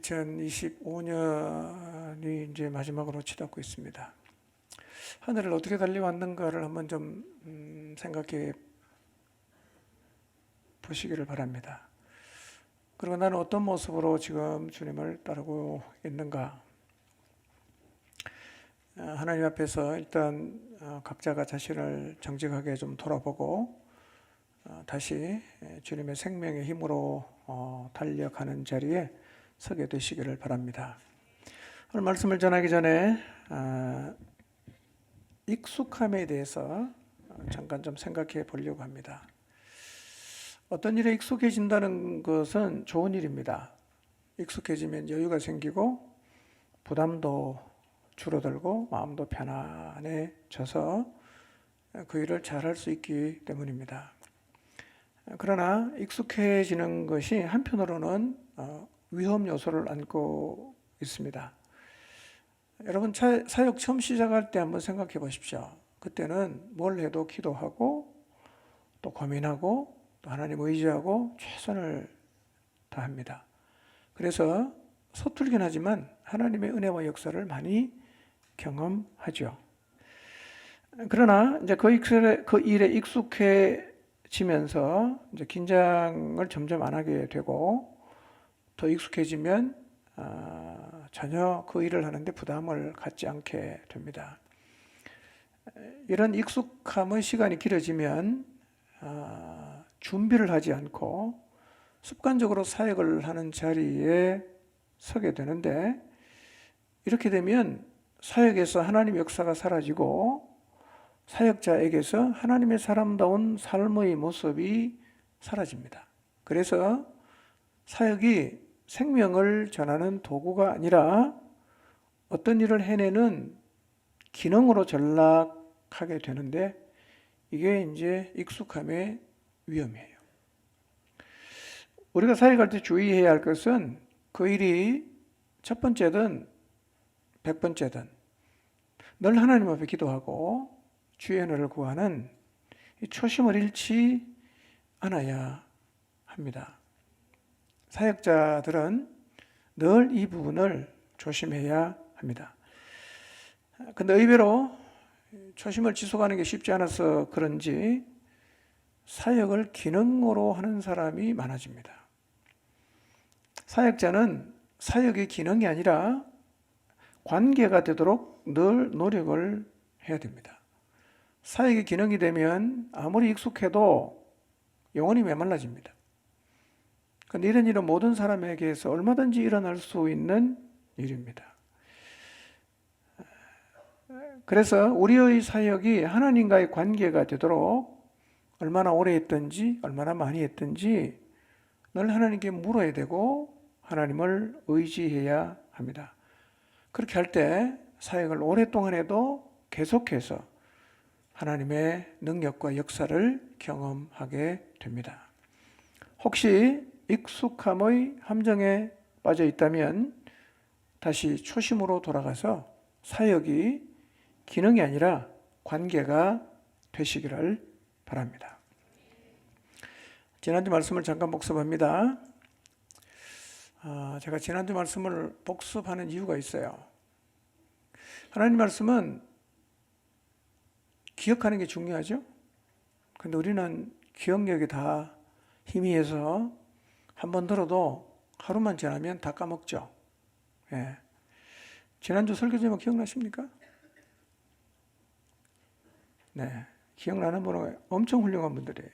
2025년이 이제 마지막으로 치닫고 있습니다. 한 해를 어떻게 달려왔는가를 한번 좀 생각해 보시기를 바랍니다. 그리고 나는 어떤 모습으로 지금 주님을 따르고 있는가? 하나님 앞에서 일단 각자가 자신을 정직하게 좀 돌아보고 다시 주님의 생명의 힘으로 달려가는 자리에 서게 되시기를 바랍니다. 오늘 말씀을 전하기 전에 익숙함에 대해서 잠깐 좀 생각해 보려고 합니다. 어떤 일에 익숙해진다는 것은 좋은 일입니다. 익숙해지면 여유가 생기고 부담도 줄어들고 마음도 편안해져서 그 일을 잘할 수 있기 때문입니다. 그러나 익숙해지는 것이 한편으로는 위험 요소를 안고 있습니다. 여러분 사역 처음 시작할 때 한번 생각해 보십시오. 그때는 뭘 해도 기도하고 또 고민하고 또 하나님 의지하고 최선을 다합니다. 그래서 서툴긴 하지만 하나님의 은혜와 역사를 많이 경험하죠. 그러나 이제 그 일에 익숙해지면서 이제 긴장을 점점 안 하게 되고 더 익숙해지면 전혀 그 일을 하는데 부담을 갖지 않게 됩니다. 이런 익숙함의 시간이 길어지면 준비를 하지 않고 습관적으로 사역을 하는 자리에 서게 되는데, 이렇게 되면 사역에서 하나님의 역사가 사라지고 사역자에게서 하나님의 사람다운 삶의 모습이 사라집니다. 그래서 사역이 생명을 전하는 도구가 아니라 어떤 일을 해내는 기능으로 전락하게 되는데, 이게 이제 익숙함의 위험이에요. 우리가 사역할 때 주의해야 할 것은 그 일이 첫 번째든 100번째든 늘 하나님 앞에 기도하고 주의 은혜를 구하는 이 초심을 잃지 않아야 합니다. 사역자들은 늘 이 부분을 조심해야 합니다. 근데 의외로 초심을 지속하는 게 쉽지 않아서 그런지 사역을 기능으로 하는 사람이 많아집니다. 사역자는 사역의 기능이 아니라 관계가 되도록 늘 노력을 해야 됩니다. 사역의 기능이 되면 아무리 익숙해도 영혼이 메말라집니다. 그런데 이런 일은 모든 사람에게서 얼마든지 일어날 수 있는 일입니다. 그래서 우리의 사역이 하나님과의 관계가 되도록 얼마나 오래 했든지 얼마나 많이 했든지 늘 하나님께 물어야 되고 하나님을 의지해야 합니다. 그렇게 할 때 사역을 오랫동안 해도 계속해서 하나님의 능력과 역사를 경험하게 됩니다. 혹시 익숙함의 함정에 빠져 있다면 다시 초심으로 돌아가서 사역이 기능이 아니라 관계가 되시기를 바랍니다. 지난주 말씀을 잠깐 복습합니다. 제가 지난주 말씀을 복습하는 이유가 있어요. 하나님 말씀은 기억하는 게 중요하죠. 근데 우리는 기억력이 다 희미해서 한번 들어도 하루만 지나면 다 까먹죠. 예. 지난주 설교 제목 기억나십니까? 네. 기억나는 분은 엄청 훌륭한 분들이에요.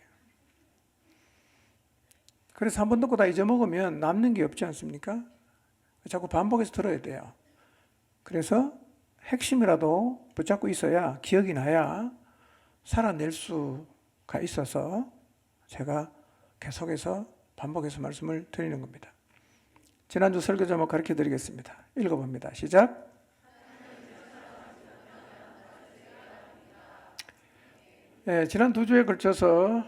그래서 한번 듣고 다 잊어먹으면 남는 게 없지 않습니까? 자꾸 반복해서 들어야 돼요. 그래서 핵심이라도 붙잡고 있어야 기억이 나야 살아낼 수가 있어서 제가 계속해서 반복해서 말씀을 드리는 겁니다. 지난주 설교 제목 가르쳐 드리겠습니다. 읽어봅니다. 시작. 네, 지난 2주에 걸쳐서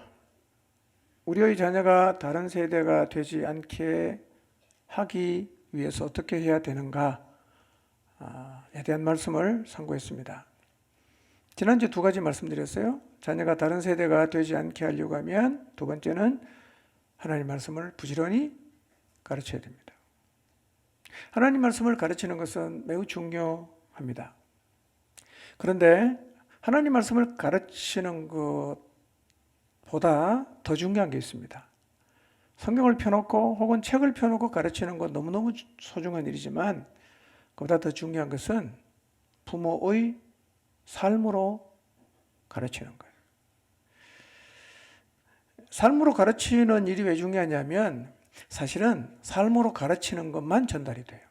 우리의 자녀가 다른 세대가 되지 않게 하기 위해서 어떻게 해야 되는가에 대한 말씀을 상고했습니다. 지난주에 2가지 말씀드렸어요. 자녀가 다른 세대가 되지 않게 하려고 하면 두 번째는 하나님 말씀을 부지런히 가르쳐야 됩니다. 하나님 말씀을 가르치는 것은 매우 중요합니다. 그런데 하나님 말씀을 가르치는 것보다 더 중요한 게 있습니다. 성경을 펴놓고 혹은 책을 펴놓고 가르치는 건 너무너무 소중한 일이지만 그보다 더 중요한 것은 부모의 삶으로 가르치는 거예요. 삶으로 가르치는 일이 왜 중요하냐면 사실은 삶으로 가르치는 것만 전달이 돼요.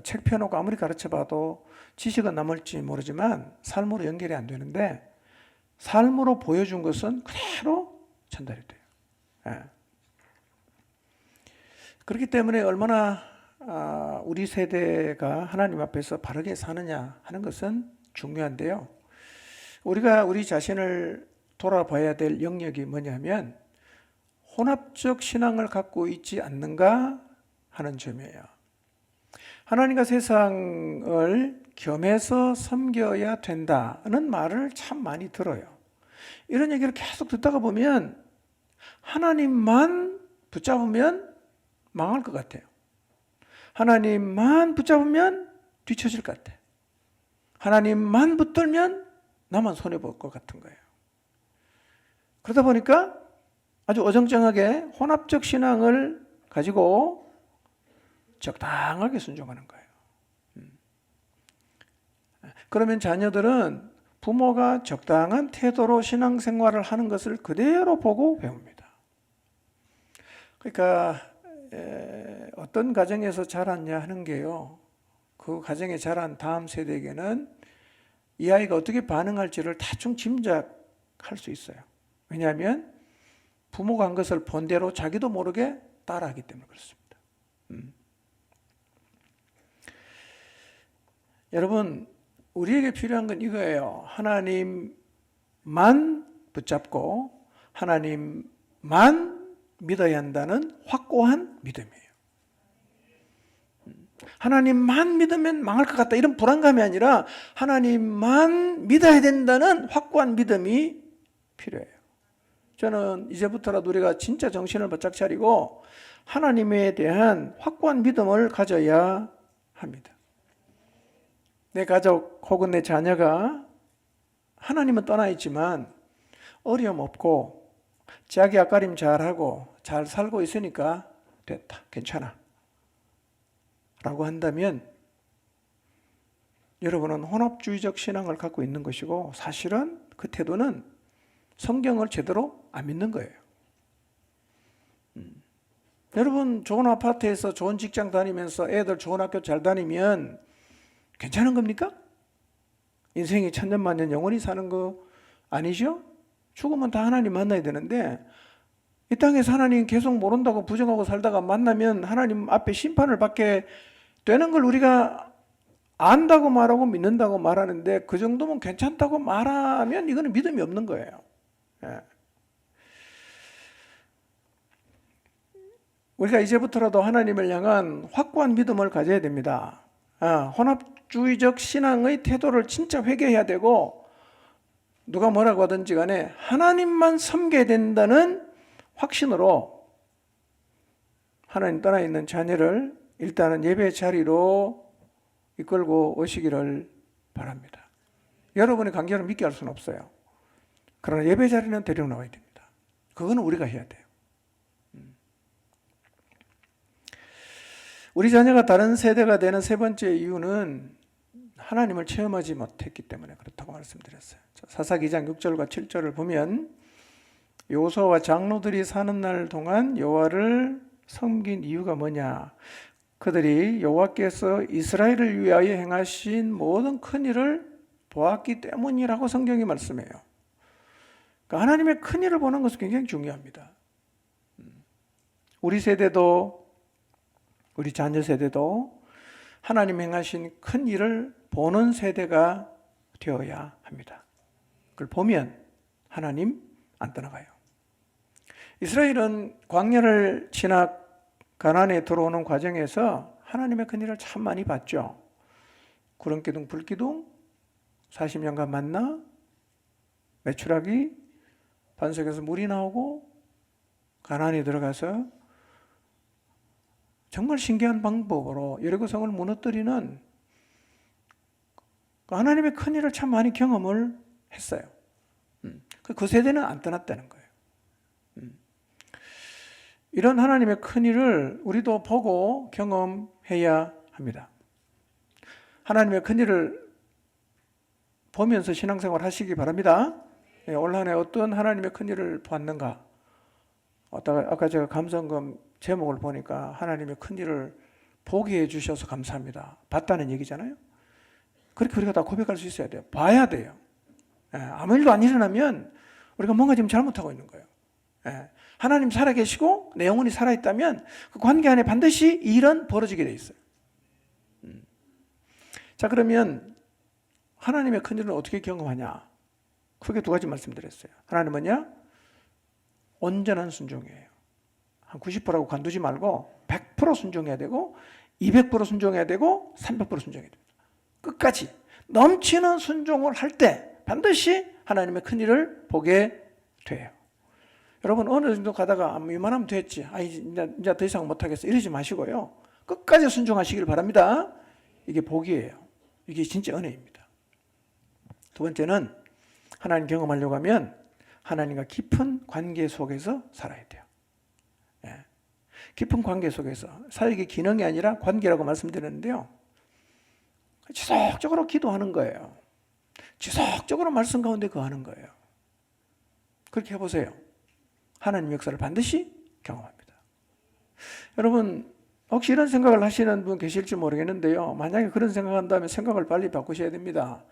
책 펴놓고 아무리 가르쳐봐도 지식은 남을지 모르지만 삶으로 연결이 안 되는데 삶으로 보여준 것은 그대로 전달이 돼요. 그렇기 때문에 얼마나 우리 세대가 하나님 앞에서 바르게 사느냐 하는 것은 중요한데요. 우리가 우리 자신을 돌아봐야 될 영역이 뭐냐면 혼합적 신앙을 갖고 있지 않는가 하는 점이에요. 하나님과 세상을 겸해서 섬겨야 된다는 말을 참 많이 들어요. 이런 얘기를 계속 듣다가 보면 하나님만 붙잡으면 망할 것 같아요. 하나님만 붙잡으면 뒤처질 것 같아요. 하나님만 붙들면 나만 손해볼 것 같은 거예요. 그러다 보니까 아주 어정쩡하게 혼합적 신앙을 가지고 적당하게 순종하는 거예요. 그러면 자녀들은 부모가 적당한 태도로 신앙생활을 하는 것을 그대로 보고 배웁니다. 그러니까 어떤 가정에서 자랐냐 하는 게요. 그 가정에 자란 다음 세대에게는 이 아이가 어떻게 반응할지를 대충 짐작할 수 있어요. 왜냐하면 부모가 한 것을 본 대로 자기도 모르게 따라하기 때문에 그렇습니다. 여러분, 우리에게 필요한 건 이거예요. 하나님만 붙잡고 하나님만 믿어야 한다는 확고한 믿음이에요. 하나님만 믿으면 망할 것 같다 이런 불안감이 아니라 하나님만 믿어야 된다는 확고한 믿음이 필요해요. 저는 이제부터라도 우리가 진짜 정신을 바짝 차리고 하나님에 대한 확고한 믿음을 가져야 합니다. 내 가족 혹은 내 자녀가 하나님은 떠나 있지만 어려움 없고 자기 앞가림 잘하고 잘 살고 있으니까 됐다, 괜찮아 라고 한다면 여러분은 혼합주의적 신앙을 갖고 있는 것이고 사실은 그 태도는 성경을 제대로 안 믿는 거예요. 여러분 좋은 아파트에서 좋은 직장 다니면서 애들 좋은 학교 잘 다니면 괜찮은 겁니까? 인생이 천년만년 영원히 사는 거 아니죠? 죽으면 다 하나님 만나야 되는데 이 땅에서 하나님 계속 모른다고 부정하고 살다가 만나면 하나님 앞에 심판을 받게 되는 걸 우리가 안다고 말하고 믿는다고 말하는데 그 정도면 괜찮다고 말하면 이거는 믿음이 없는 거예요. 우리가 이제부터라도 하나님을 향한 확고한 믿음을 가져야 됩니다. 혼합주의적 신앙의 태도를 진짜 회개해야 되고 누가 뭐라고 하든지 간에 하나님만 섬겨야 된다는 확신으로 하나님 떠나 있는 자녀를 일단은 예배 자리로 이끌고 오시기를 바랍니다. 여러분의 관계를 믿게 할 수는 없어요. 그러나 예배 자리는 데리고 나와야 됩니다. 그거는 우리가 해야 돼요. 우리 자녀가 다른 세대가 되는 세 번째 이유는 하나님을 체험하지 못했기 때문에 그렇다고 말씀드렸어요. 사사 2장 6절과 7절을 보면 요소와 장로들이 사는 날 동안 여호와를 섬긴 이유가 뭐냐? 그들이 여호와께서 이스라엘을 위하여 행하신 모든 큰 일을 보았기 때문이라고 성경이 말씀해요. 그러니까 하나님의 큰 일을 보는 것은 굉장히 중요합니다. 우리 세대도 우리 자녀 세대도 하나님 행하신 큰 일을 보는 세대가 되어야 합니다. 그걸 보면 하나님 안 떠나가요. 이스라엘은 광야를 지나 가나안에 들어오는 과정에서 하나님의 큰 일을 참 많이 봤죠. 구름기둥 불기둥 40년간 만나 메추라기 반석에서 물이 나오고 가나안에 들어가서 정말 신기한 방법으로 여리고성을 무너뜨리는 하나님의 큰 일을 참 많이 경험을 했어요. 그 세대는 안 떠났다는 거예요. 이런 하나님의 큰 일을 우리도 보고 경험해야 합니다. 하나님의 큰 일을 보면서 신앙생활 하시기 바랍니다. 올 한 해 어떤 하나님의 큰 일을 봤는가? 아까 제가 감성금 제목을 보니까 하나님의 큰 일을 보게 해주셔서 감사합니다. 봤다는 얘기잖아요. 그렇게 우리가 다 고백할 수 있어야 돼요. 봐야 돼요. 아무 일도 안 일어나면 우리가 뭔가 지금 잘못하고 있는 거예요. 하나님 살아계시고 내 영혼이 살아있다면 그 관계 안에 반드시 일은 벌어지게 돼 있어요. 자, 그러면 하나님의 큰 일은 어떻게 경험하냐? 크게 두 가지 말씀드렸어요. 하나님은요, 온전한 순종이에요. 한 90%라고 관두지 말고 100% 순종해야 되고 200% 순종해야 되고 300% 순종해야 됩니다. 끝까지 넘치는 순종을 할 때 반드시 하나님의 큰 일을 보게 돼요. 여러분, 어느 정도 가다가 이만하면 됐지, 이제 더 이상 못하겠어, 이러지 마시고요. 끝까지 순종하시길 바랍니다. 이게 복이에요. 이게 진짜 은혜입니다. 두 번째는 하나님 경험하려고 하면 하나님과 깊은 관계 속에서 살아야 돼요. 깊은 관계 속에서, 사역의 기능이 아니라 관계라고 말씀드렸는데요, 지속적으로 기도하는 거예요. 지속적으로 말씀 가운데 거하는 거예요. 그렇게 해보세요. 하나님 역사를 반드시 경험합니다. 여러분, 혹시 이런 생각을 하시는 분 계실지 모르겠는데요, 만약에 그런 생각한다면 생각을 빨리 바꾸셔야 됩니다.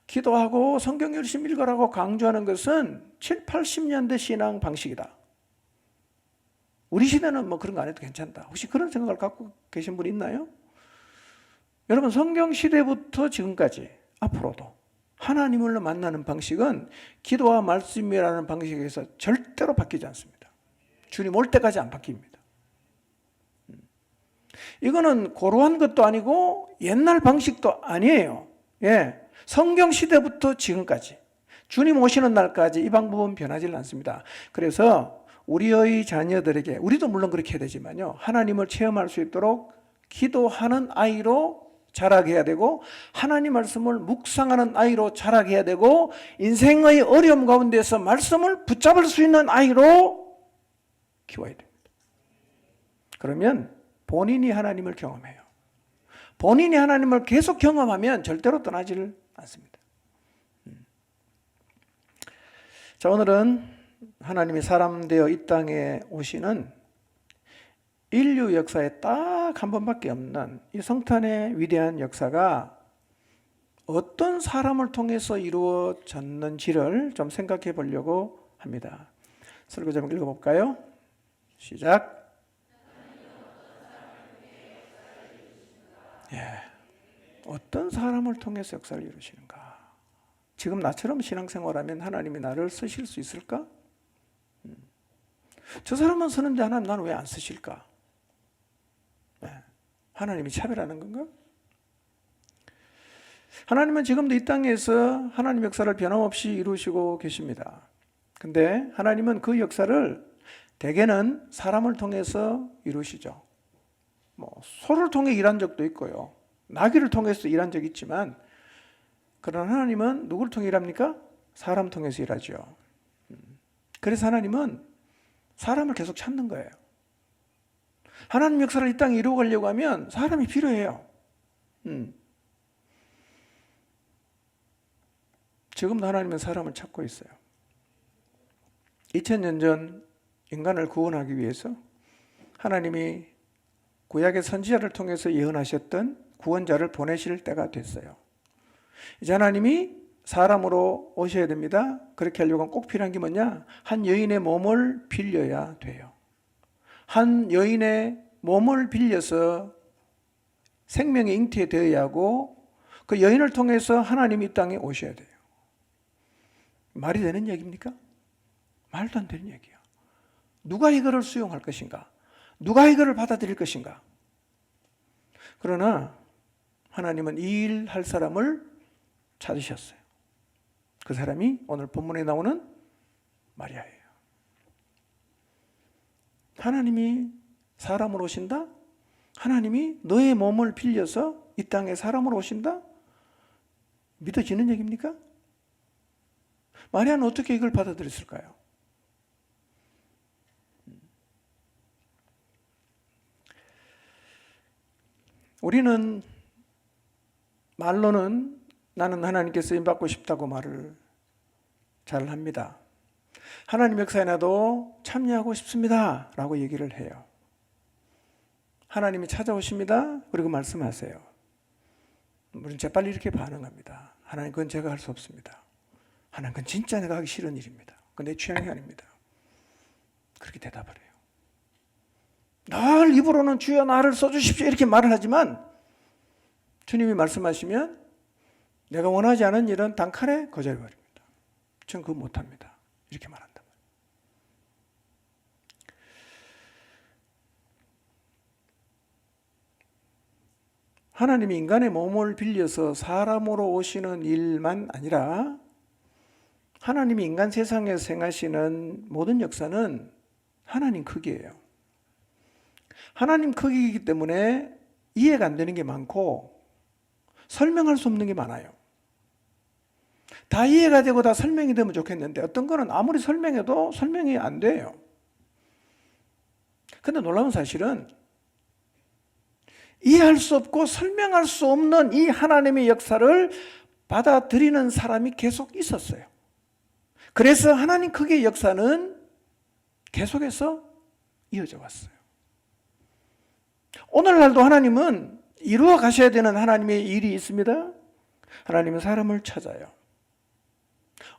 기도하고 성경 열심히 읽으라고 강조하는 것은 7, 80년대 신앙 방식이다. 우리 시대는 뭐 그런 거 안 해도 괜찮다. 혹시 그런 생각을 갖고 계신 분 있나요? 여러분, 성경 시대부터 지금까지 앞으로도 하나님을 만나는 방식은 기도와 말씀이라는 방식에서 절대로 바뀌지 않습니다. 주님 올 때까지 안 바뀝니다. 이거는 고루한 것도 아니고 옛날 방식도 아니에요. 성경 시대부터 지금까지, 주님 오시는 날까지 이 방법은 변하지 않습니다. 그래서 우리의 자녀들에게, 우리도 물론 그렇게 해야 되지만요, 하나님을 체험할 수 있도록 기도하는 아이로 자라게 해야 되고, 하나님 말씀을 묵상하는 아이로 자라게 해야 되고, 인생의 어려움 가운데서 말씀을 붙잡을 수 있는 아이로 키워야 됩니다. 그러면 본인이 하나님을 경험해요. 본인이 하나님을 계속 경험하면 절대로 떠나지를 않습니다. 자, 오늘은 하나님이 사람 되어 이 땅에 오시는 인류 역사에 딱 한 번밖에 없는 이 성탄의 위대한 역사가 어떤 사람을 통해서 이루어졌는지를 좀 생각해 보려고 합니다. 설교 좀 읽어볼까요? 시작. 어떤 사람을 통해서 역사를 이루시는가? 지금 나처럼 신앙생활하면 하나님이 나를 쓰실 수 있을까? 저 사람만 쓰는데 하나님 나는 왜 안 쓰실까? 하나님이 차별하는 건가? 하나님은 지금도 이 땅에서 하나님 역사를 변함없이 이루시고 계십니다. 근데 하나님은 그 역사를 대개는 사람을 통해서 이루시죠. 소를 통해 일한 적도 있고요, 나귀를 통해서 일한 적이 있지만, 그러나 하나님은 누구를 통해 일합니까? 사람 통해서 일하죠. 그래서 하나님은 사람을 계속 찾는 거예요. 하나님 역사를 이 땅에 이루어가려고 하면 사람이 필요해요. 지금도 하나님은 사람을 찾고 있어요. 2000년 전 인간을 구원하기 위해서 하나님이 구약의 선지자를 통해서 예언하셨던 구원자를 보내실 때가 됐어요. 이제 하나님이 사람으로 오셔야 됩니다. 그렇게 하려고 꼭 필요한 게 뭐냐? 한 여인의 몸을 빌려야 돼요. 한 여인의 몸을 빌려서 생명의 잉태에 되어야 하고, 그 여인을 통해서 하나님이 이 땅에 오셔야 돼요. 말이 되는 얘기입니까? 말도 안 되는 얘기야. 누가 이거를 수용할 것인가? 누가 이거를 받아들일 것인가? 그러나 하나님은 이 일 할 사람을 찾으셨어요. 그 사람이 오늘 본문에 나오는 마리아예요. 하나님이 사람으로 오신다? 하나님이 너의 몸을 빌려서 이 땅에 사람으로 오신다? 믿어지는 얘기입니까? 마리아는 어떻게 이걸 받아들였을까요? 우리는 말로는 나는 하나님께 쓰임받고 싶다고 말을 잘 합니다. 하나님 역사에 나도 참여하고 싶습니다 라고 얘기를 해요. 하나님이 찾아오십니다. 그리고 말씀하세요. 우리는 재빨리 이렇게 반응합니다. 하나님, 그건 제가 할 수 없습니다. 하나님, 그건 진짜 내가 하기 싫은 일입니다. 그건 내 취향이 아닙니다. 그렇게 대답을 해요. 늘 입으로는 주여 나를 써주십시오 이렇게 말을 하지만 주님이 말씀하시면 내가 원하지 않은 일은 단칼에 거절해버립니다. 전 그거 못합니다. 이렇게 말한다. 하나님이 인간의 몸을 빌려서 사람으로 오시는 일만 아니라 하나님이 인간 세상에서 행하시는 모든 역사는 하나님 크기예요. 하나님 크기이기 때문에 이해가 안 되는 게 많고 설명할 수 없는 게 많아요. 다 이해가 되고 다 설명이 되면 좋겠는데 어떤 거는 아무리 설명해도 설명이 안 돼요. 근데 놀라운 사실은 이해할 수 없고 설명할 수 없는 이 하나님의 역사를 받아들이는 사람이 계속 있었어요. 그래서 하나님 크기의 역사는 계속해서 이어져 왔어요. 오늘날도 하나님은 이루어 가셔야 되는 하나님의 일이 있습니다. 하나님은 사람을 찾아요.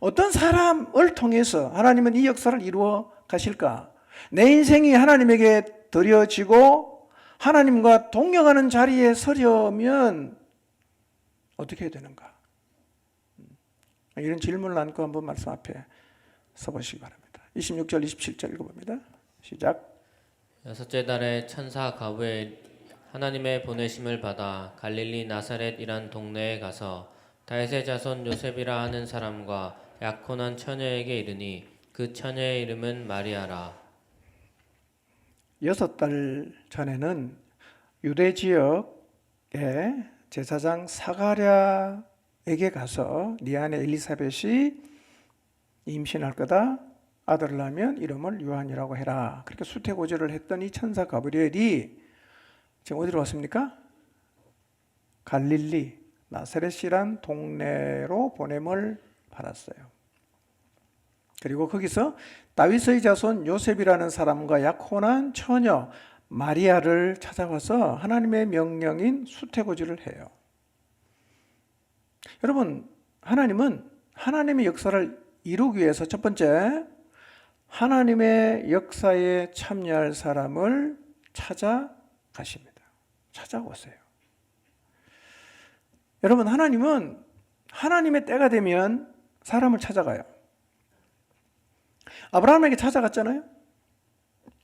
어떤 사람을 통해서 하나님은 이 역사를 이루어 가실까? 내 인생이 하나님에게 드려지고 하나님과 동역하는 자리에 서려면 어떻게 해야 되는가? 이런 질문을 안고 한번 말씀 앞에 서보시기 바랍니다. 26절, 27절 읽어봅니다. 시작. 여섯째 달에 천사 가브리엘이 하나님의 보내심을 받아 갈릴리 나사렛이란 동네에 가서 다윗의 자손 요셉이라 하는 사람과 약혼한 처녀에게 이르니 그 처녀의 이름은 마리아라. 6달 전에는 유대 지역의 제사장 사가랴에게 가서 네 아내 엘리사벳이 임신할 거다. 아들을 낳으면 이름을 요한이라고 해라. 그렇게 수태고지를 했더니 천사 가브리엘이 지금 어디로 왔습니까? 갈릴리 나사렛이란 동네로 보냄을 받았어요. 그리고 거기서 다윗의 자손 요셉이라는 사람과 약혼한 처녀 마리아를 찾아와서 하나님의 명령인 수태고지를 해요. 여러분, 하나님은 하나님의 역사를 이루기 위해서 첫 번째, 하나님의 역사에 참여할 사람을 찾아가십니다. 찾아오세요. 여러분, 하나님은 하나님의 때가 되면 사람을 찾아가요. 아브라함에게 찾아갔잖아요.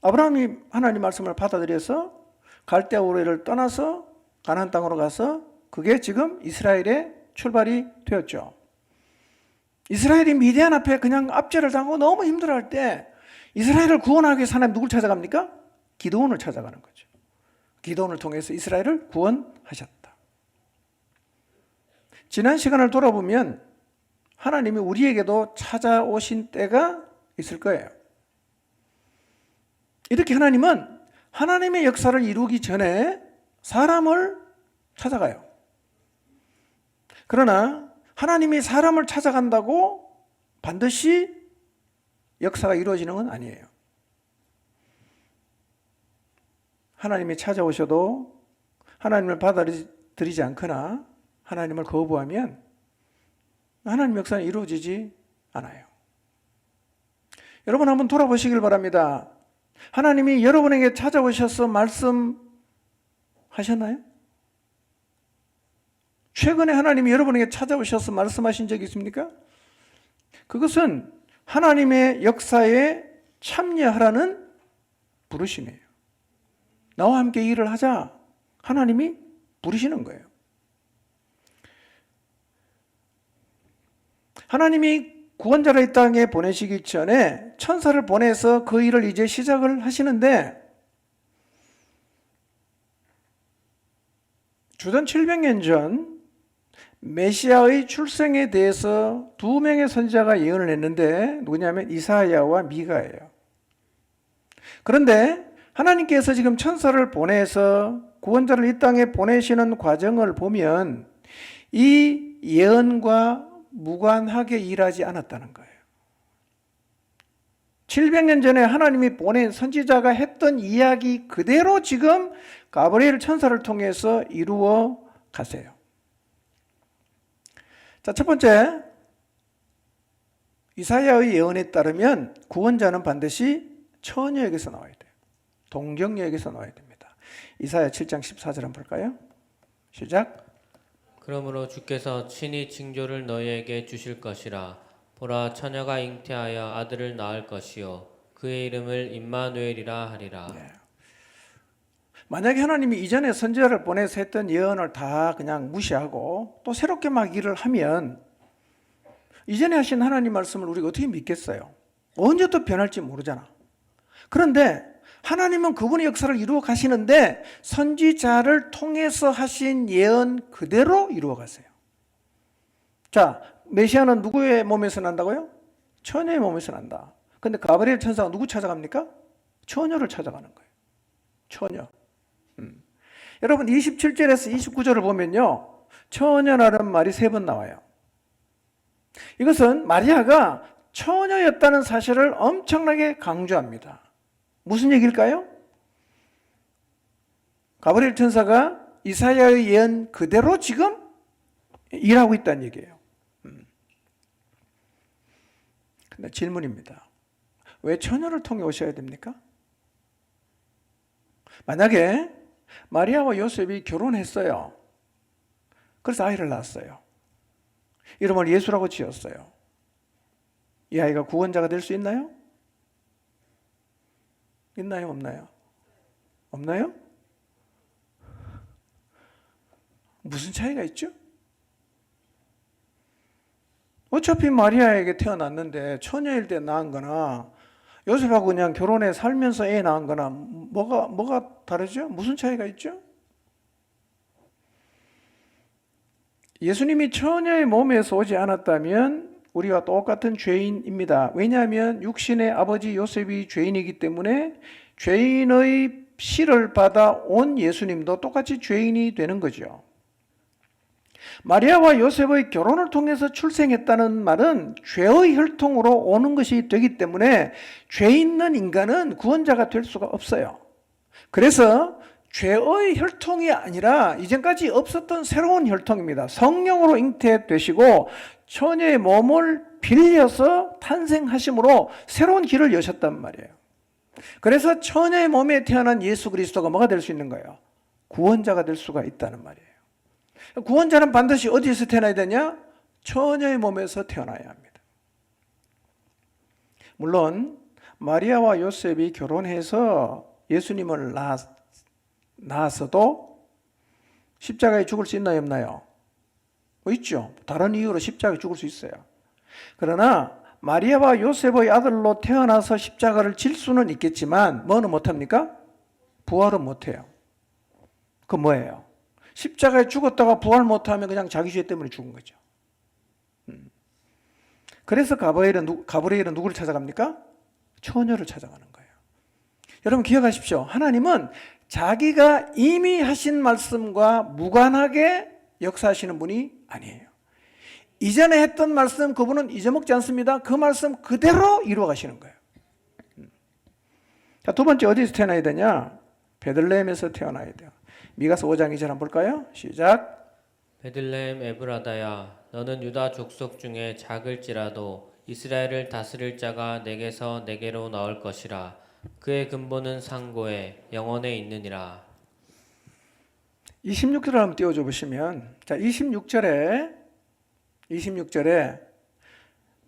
아브라함이 하나님 말씀을 받아들여서 갈대아 우르를 떠나서 가나안 땅으로 가서 그게 지금 이스라엘의 출발이 되었죠. 이스라엘이 미디안 앞에 그냥 압제를 당하고 너무 힘들어할 때 이스라엘을 구원하기 위해서 하나님 누굴 찾아갑니까? 기드온을 찾아가는 거죠. 기드온을 통해서 이스라엘을 구원하셨다. 지난 시간을 돌아보면 하나님이 우리에게도 찾아오신 때가 있을 거예요. 이렇게 하나님은 하나님의 역사를 이루기 전에 사람을 찾아가요. 그러나 하나님이 사람을 찾아간다고 반드시 역사가 이루어지는 건 아니에요. 하나님이 찾아오셔도 하나님을 받아들이지 않거나 하나님을 거부하면 하나님 역사는 이루어지지 않아요. 여러분 한번 돌아보시길 바랍니다. 하나님이 여러분에게 찾아오셔서 말씀하셨나요? 최근에 하나님이 여러분에게 찾아오셔서 말씀하신 적이 있습니까? 그것은 하나님의 역사에 참여하라는 부르심이에요. 나와 함께 일을 하자. 하나님이 부르시는 거예요. 하나님이 구원자를 이 땅에 보내시기 전에 천사를 보내서 그 일을 이제 시작을 하시는데 주전 700년 전 메시아의 출생에 대해서 두 명의 선지자가 예언을 했는데 누구냐면 이사야와 미가예요. 그런데 하나님께서 지금 천사를 보내서 구원자를 이 땅에 보내시는 과정을 보면 이 예언과 무관하게 일하지 않았다는 거예요. 700년 전에 하나님이 보낸 선지자가 했던 이야기 그대로 지금 가브리엘 천사를 통해서 이루어 가세요. 자, 첫 번째, 이사야의 예언에 따르면 구원자는 반드시 처녀에게서 나와야 돼요. 동정녀에게서 나와야 됩니다. 이사야 7장 14절 한번 볼까요? 시작. 그러므로 주께서 친히 징조를 너희에게 주실 것이라. 보라, 처녀가 잉태하여 아들을 낳을 것이요 그의 이름을 임마누엘이라 하리라. 네. 만약에 하나님이 이전에 선지자를 보내서 했던 예언을 다 그냥 무시하고 또 새롭게 막 일을 하면 이전에 하신 하나님 말씀을 우리가 어떻게 믿겠어요? 언제 또 변할지 모르잖아. 그런데 하나님은 그분의 역사를 이루어 가시는데 선지자를 통해서 하신 예언 그대로 이루어 가세요. 자, 메시아는 누구의 몸에서 난다고요? 처녀의 몸에서 난다. 근데 가브리엘 천사가 누구 찾아갑니까? 처녀를 찾아가는 거예요. 처녀. 여러분 27절에서 29절을 보면요, 처녀라는 말이 3번 나와요. 이것은 마리아가 처녀였다는 사실을 엄청나게 강조합니다. 무슨 얘기일까요? 가브리엘 천사가 이사야의 예언 그대로 지금 일하고 있다는 얘기예요. 근데 질문입니다. 왜 처녀를 통해 오셔야 됩니까? 만약에 마리아와 요셉이 결혼했어요. 그래서 아이를 낳았어요. 이름을 예수라고 지었어요. 이 아이가 구원자가 될 수 있나요? 있나요? 없나요? 없나요? 무슨 차이가 있죠? 어차피 마리아에게 태어났는데 처녀일 때 낳은 거나 요셉하고 그냥 결혼해 살면서 애 낳은 거나 뭐가 다르죠? 무슨 차이가 있죠? 예수님이 처녀의 몸에서 오지 않았다면 우리와 똑같은 죄인입니다. 왜냐하면 육신의 아버지 요셉이 죄인이기 때문에 죄인의 씨를 받아 온 예수님도 똑같이 죄인이 되는 거죠. 마리아와 요셉의 결혼을 통해서 출생했다는 말은 죄의 혈통으로 오는 것이 되기 때문에 죄 있는 인간은 구원자가 될 수가 없어요. 그래서 죄의 혈통이 아니라 이전까지 없었던 새로운 혈통입니다. 성령으로 잉태되시고 처녀의 몸을 빌려서 탄생하심으로 새로운 길을 여셨단 말이에요. 그래서 처녀의 몸에 태어난 예수 그리스도가 뭐가 될 수 있는 거예요? 구원자가 될 수가 있다는 말이에요. 구원자는 반드시 어디에서 태어나야 되냐? 처녀의 몸에서 태어나야 합니다. 물론 마리아와 요셉이 결혼해서 예수님을 낳았어도 십자가에 죽을 수 있나요? 없나요? 있죠. 다른 이유로 십자가에 죽을 수 있어요. 그러나 마리아와 요셉의 아들로 태어나서 십자가를 질 수는 있겠지만 뭐는 못합니까? 부활은 못해요. 그 뭐예요? 십자가에 죽었다가 부활 못하면 그냥 자기 죄 때문에 죽은 거죠. 그래서 가브리엘은 누구를 찾아갑니까? 처녀를 찾아가는 거예요. 여러분 기억하십시오. 하나님은 자기가 이미 하신 말씀과 무관하게 역사하시는 분이 아니에요. 이전에 했던 말씀 그분은 잊어먹지 않습니다. 그 말씀 그대로 이루어 가시는 거예요. 자, 두 번째 어디서 태어나야 되냐? 베들레헴에서 태어나야 돼요. 미가서 5장 2절 한번 볼까요? 시작. 베들레헴 에브라다야, 너는 유다 족속 중에 작을지라도 이스라엘을 다스릴 자가 내게서 내게로 나올 것이라. 그의 근본은 상고에 영원에 있느니라. 26절을 한번 띄워줘 보시면, 자, 26절에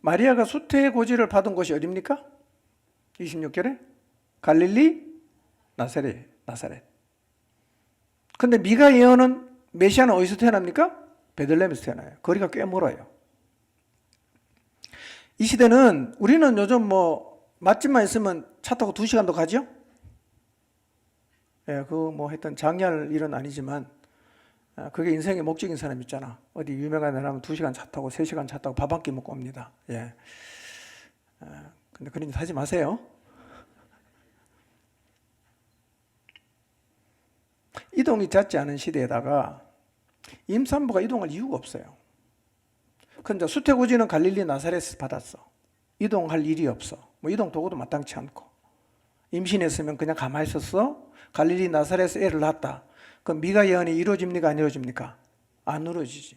마리아가 수태의 고지를 받은 곳이 어디입니까? 26절에 갈릴리 나사렛. 근데 미가 예언은 메시아는 어디서 태어납니까? 베들레헴에서 태어나요. 거리가 꽤 멀어요. 이 시대는 우리는 요즘 맛집만 있으면 차 타고 2시간도 가죠? 예, 하여튼 장리할 일은 아니지만 그게 인생의 목적인 사람 있잖아. 어디 유명한 데 가면 2시간 차 타고 3시간 차 타고 밥 한 끼 먹고 옵니다. 예. 근데 그런 짓 하지 마세요. 이동이 잦지 않은 시대에다가 임산부가 이동할 이유가 없어요. 근데 수태고지는 갈릴리 나사렛에서 받았어. 이동할 일이 없어. 뭐 이동 도구도 마땅치 않고. 임신했으면 그냥 가만히 있었어. 갈릴리 나사렛에서 애를 낳았다. 그럼 미가 예언이 이루어집니까? 안 이루어집니까? 안 이루어지지.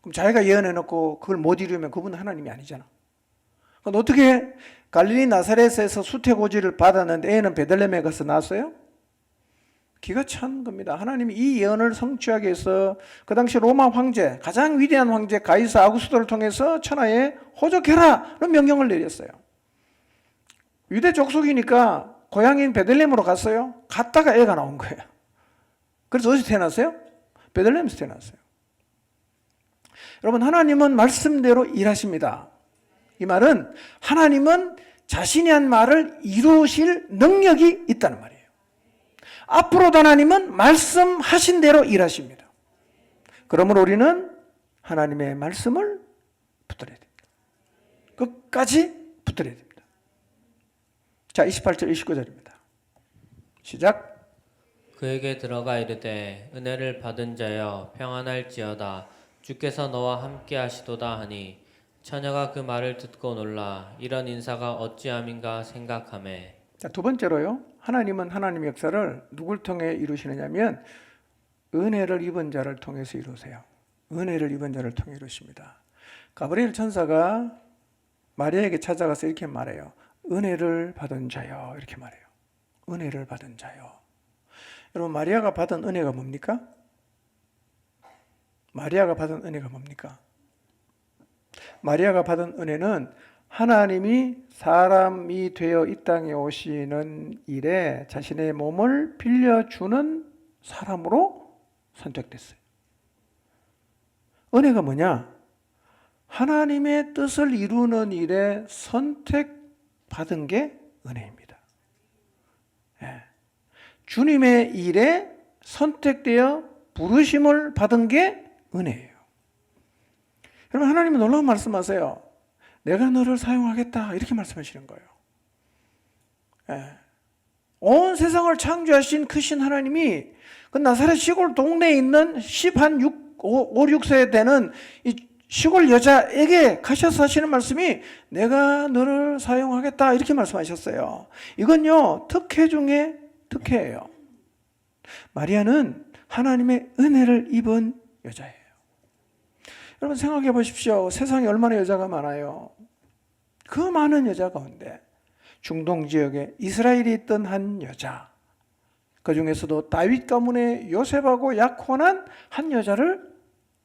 그럼 자기가 예언해놓고 그걸 못 이루면 그분은 하나님이 아니잖아. 그럼 어떻게 갈릴리 나사렛에서 수태고지를 받았는데 애는 베들레헴에 가서 낳았어요? 기가 찬 겁니다. 하나님이 이 예언을 성취하기 위해서 그 당시 로마 황제, 가장 위대한 황제 가이사 아구스토를 통해서 천하에 호적해라 는 명령을 내렸어요. 유대 족속이니까 고향인 베들레헴으로 갔어요. 갔다가 애가 나온 거예요. 그래서 어디서 태어났어요? 베들레헴에서 태어났어요. 여러분, 하나님은 말씀대로 일하십니다. 이 말은 하나님은 자신이 한 말을 이루실 능력이 있다는 말이에요. 앞으로도 하나님은 말씀하신 대로 일하십니다. 그러므로 우리는 하나님의 말씀을 붙들어야 됩니다. 끝까지 붙들어야 됩니다. 자, 28절 29절입니다. 시작. 그에게 들어가 이르되 은혜를 받은 자여 평안할지어다 주께서 너와 함께 하시도다 하니 처녀가 그 말을 듣고 놀라 이런 인사가 어찌함인가 생각하매. 자, 두 번째로요. 하나님은 하나님의 역사를 누굴 통해 이루시느냐면 은혜를 입은 자를 통해서 이루세요. 은혜를 입은 자를 통해 이루십니다. 가브리엘 천사가 마리아에게 찾아가서 이렇게 말해요. 은혜를 받은 자요. 이렇게 말해요. 은혜를 받은 자요. 여러분, 마리아가 받은 은혜가 뭡니까? 마리아가 받은 은혜가 뭡니까? 마리아가 받은 은혜는 하나님이 사람이 되어 이 땅에 오시는 일에 자신의 몸을 빌려주는 사람으로 선택됐어요. 은혜가 뭐냐? 하나님의 뜻을 이루는 일에 선택받은 게 은혜입니다. 예. 주님의 일에 선택되어 부르심을 받은 게 은혜예요. 여러분, 하나님은 놀라운 말씀하세요. 내가 너를 사용하겠다 이렇게 말씀하시는 거예요. 예. 온 세상을 창조하신 크신 하나님이 그 나사렛 시골 동네에 있는 5, 6세 되는 이 시골 여자에게 가셔서 하시는 말씀이 내가 너를 사용하겠다 이렇게 말씀하셨어요. 이건요, 특혜 중에 특혜예요. 마리아는 하나님의 은혜를 입은 여자예요. 여러분, 생각해 보십시오. 세상에 얼마나 여자가 많아요. 그 많은 여자 가운데 중동 지역에 이스라엘이 있던 한 여자, 그 중에서도 다윗 가문의 요셉하고 약혼한 한 여자를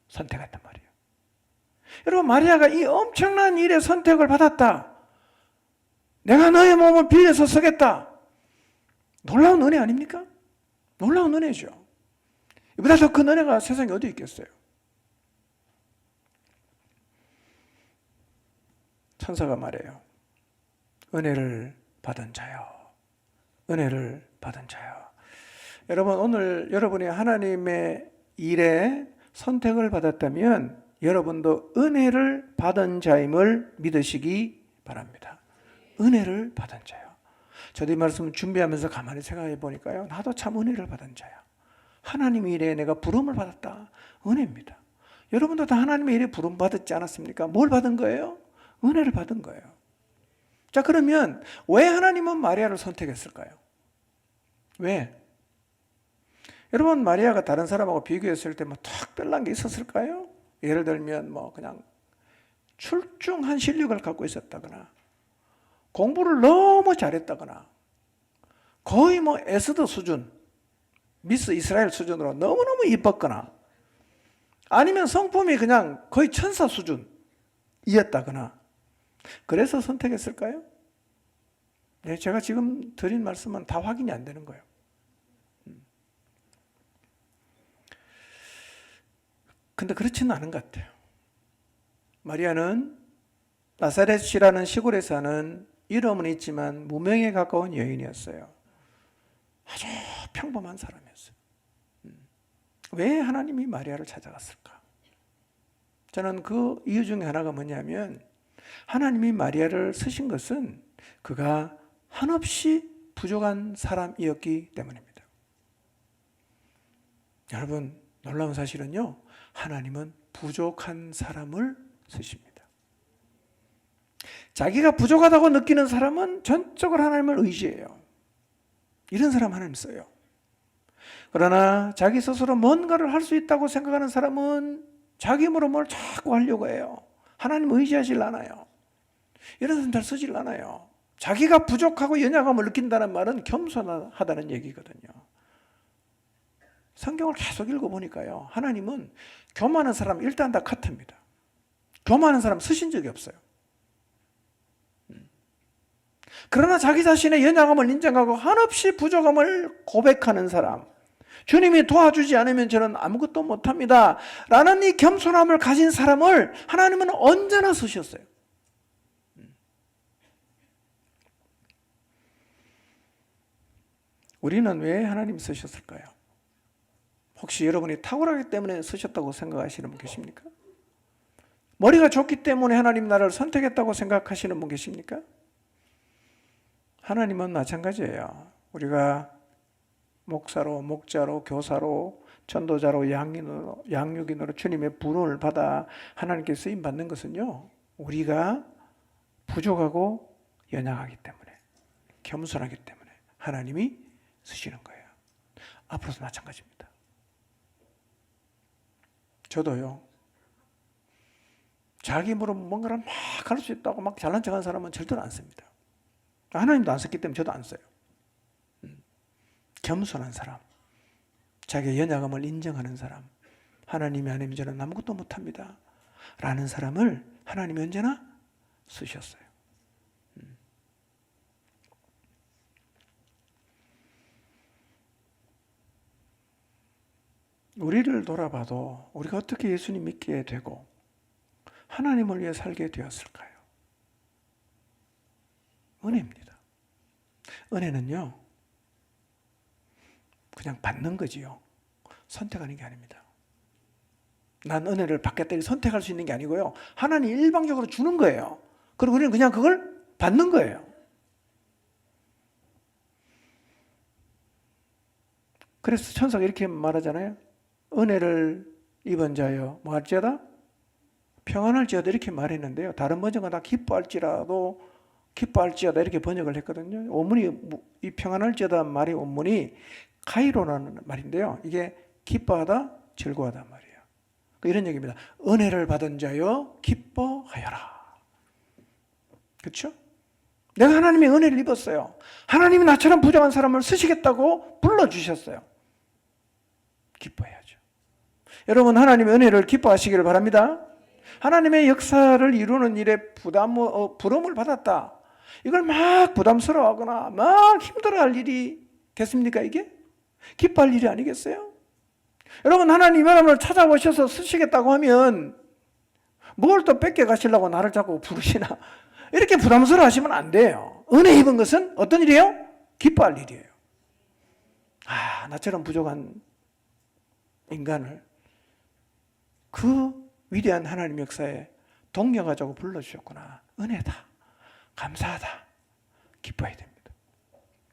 선택했단 말이에요. 여러분, 마리아가 이 엄청난 일에 선택을 받았다. 내가 너의 몸을 빌려서 쓰겠다. 놀라운 은혜 아닙니까? 놀라운 은혜죠. 이보다 더 큰 은혜가 세상에 어디 있겠어요? 천사가 말해요. 은혜를 받은 자요. 은혜를 받은 자요. 여러분, 오늘 여러분이 하나님의 일에 선택을 받았다면 여러분도 은혜를 받은 자임을 믿으시기 바랍니다. 은혜를 받은 자요. 저도 이 말씀을 준비하면서 가만히 생각해 보니까요. 나도 참 은혜를 받은 자야. 하나님 일에 내가 부름을 받았다. 은혜입니다. 여러분도 다 하나님의 일에 부름 받았지 않았습니까? 뭘 받은 거예요? 은혜를 받은 거예요. 자, 그러면 왜 하나님은 마리아를 선택했을까요? 왜? 여러분, 마리아가 다른 사람하고 비교했을 때 뭐 특별한 게 있었을까요? 예를 들면 뭐 그냥 출중한 실력을 갖고 있었다거나 공부를 너무 잘했다거나 거의 뭐 에스더 수준, 미스 이스라엘 수준으로 너무너무 이뻤거나 아니면 성품이 그냥 거의 천사 수준이었다거나 그래서 선택했을까요? 네, 제가 지금 드린 말씀은 다 확인이 안 되는 거예요. 근데 그렇지는 않은 것 같아요. 마리아는 나사렛이라는 시골에 사는 이름은 있지만 무명에 가까운 여인이었어요. 아주 평범한 사람이었어요. 왜 하나님이 마리아를 찾아갔을까? 저는 그 이유 중에 하나가 뭐냐면 하나님이 마리아를 쓰신 것은 그가 한없이 부족한 사람이었기 때문입니다. 여러분, 놀라운 사실은요, 하나님은 부족한 사람을 쓰십니다. 자기가 부족하다고 느끼는 사람은 전적으로 하나님을 의지해요. 이런 사람 하나님 써요. 그러나 자기 스스로 뭔가를 할 수 있다고 생각하는 사람은 자기 힘으로 뭘 자꾸 하려고 해요. 하나님 의지하질 않아요. 이런 사람 잘 쓰질 않아요. 자기가 부족하고 연약함을 느낀다는 말은 겸손하다는 얘기거든요. 성경을 계속 읽어보니까요, 하나님은 교만한 사람 일단 다 카트입니다. 교만한 사람 쓰신 적이 없어요. 그러나 자기 자신의 연약함을 인정하고 한없이 부족함을 고백하는 사람, 주님이 도와주지 않으면 저는 아무것도 못합니다 라는 이 겸손함을 가진 사람을 하나님은 언제나 쓰셨어요. 우리는 왜 하나님 쓰셨을까요? 혹시 여러분이 탁월하기 때문에 쓰셨다고 생각하시는 분 계십니까? 머리가 좋기 때문에 하나님 나를 선택했다고 생각하시는 분 계십니까? 하나님은 마찬가지예요. 우리가 목사로, 목자로, 교사로, 전도자로, 양육인으로 주님의 부름을 받아 하나님께 쓰임 받는 것은요, 우리가 부족하고 연약하기 때문에, 겸손하기 때문에 하나님이 쓰시는 거예요. 앞으로도 마찬가지입니다. 저도요, 자기 힘으로 뭔가를 막 할 수 있다고 막 잘난 척하는 사람은 절대로 안 씁니다. 하나님도 안 썼기 때문에 저도 안 써요. 겸손한 사람, 자기의 연약함을 인정하는 사람, 하나님이 아니면 저는 아무것도 못합니다 라는 사람을 하나님이 언제나 쓰셨어요. 우리를 돌아봐도 우리가 어떻게 예수님 믿게 되고 하나님을 위해 살게 되었을까요? 은혜입니다. 은혜는요, 그냥 받는 거지요. 선택하는 게 아닙니다. 난 은혜를 받겠다 선택할 수 있는 게 아니고요, 하나님 일방적으로 주는 거예요. 그리고 우리는 그냥 그걸 받는 거예요. 그래서 천사가 이렇게 말하잖아요. 은혜를 입은 자여 뭐 할지어다? 평안할지어다 이렇게 말했는데요, 다른 번역은 다 기뻐할지어다 이렇게 번역을 했거든요. 원문이 이 평안할지어다 말이 원문이 카이로라는 말인데요, 이게 기뻐하다, 즐거워하다 말이에요. 이런 얘기입니다. 은혜를 받은 자여 기뻐하여라. 그렇죠? 내가 하나님의 은혜를 입었어요. 하나님이 나처럼 부족한 사람을 쓰시겠다고 불러주셨어요. 기뻐해야죠. 여러분, 하나님의 은혜를 기뻐하시기를 바랍니다. 하나님의 역사를 이루는 일에 부름을 받았다, 이걸 막 부담스러워하거나 막 힘들어할 일이겠습니까? 이게 기뻐할 일이 아니겠어요? 여러분, 하나님 여러분을 찾아오셔서 쓰시겠다고 하면 뭘 또 뺏겨 가시려고 나를 자꾸 부르시나, 이렇게 부담스러워 하시면 안 돼요. 은혜 입은 것은 어떤 일이에요? 기뻐할 일이에요. 나처럼 부족한 인간을 그 위대한 하나님 역사에 동력하자고 불러주셨구나. 은혜다, 감사하다, 기뻐해야 됩니다.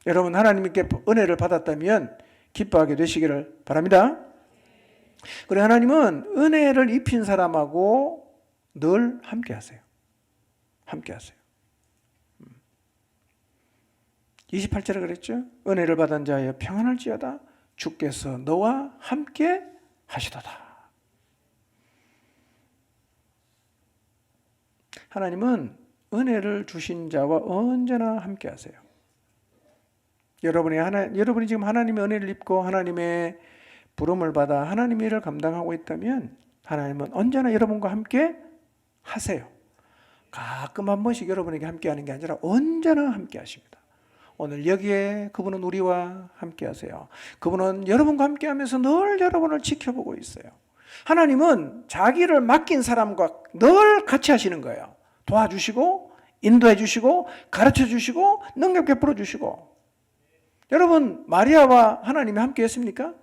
여러분, 하나님께 은혜를 받았다면 기뻐하게 되시기를 바랍니다. 그리고 하나님은 은혜를 입힌 사람하고 늘 함께 하세요. 함께 하세요. 28절에 그랬죠? 은혜를 받은 자여 평안할지어다 주께서 너와 함께 하시도다. 하나님은 은혜를 주신 자와 언제나 함께 하세요. 여러분이 지금 하나님의 은혜를 입고 하나님의 부름을 받아 하나님의 일을 감당하고 있다면 하나님은 언제나 여러분과 함께 하세요. 가끔 한 번씩 여러분에게 함께 하는 게 아니라 언제나 함께 하십니다. 오늘 여기에 그분은 우리와 함께 하세요. 그분은 여러분과 함께 하면서 늘 여러분을 지켜보고 있어요. 하나님은 자기를 맡긴 사람과 늘 같이 하시는 거예요. 도와주시고 인도해 주시고 가르쳐 주시고 능력 베풀어 주시고. 여러분, 마리아와 하나님이 함께 했습니까?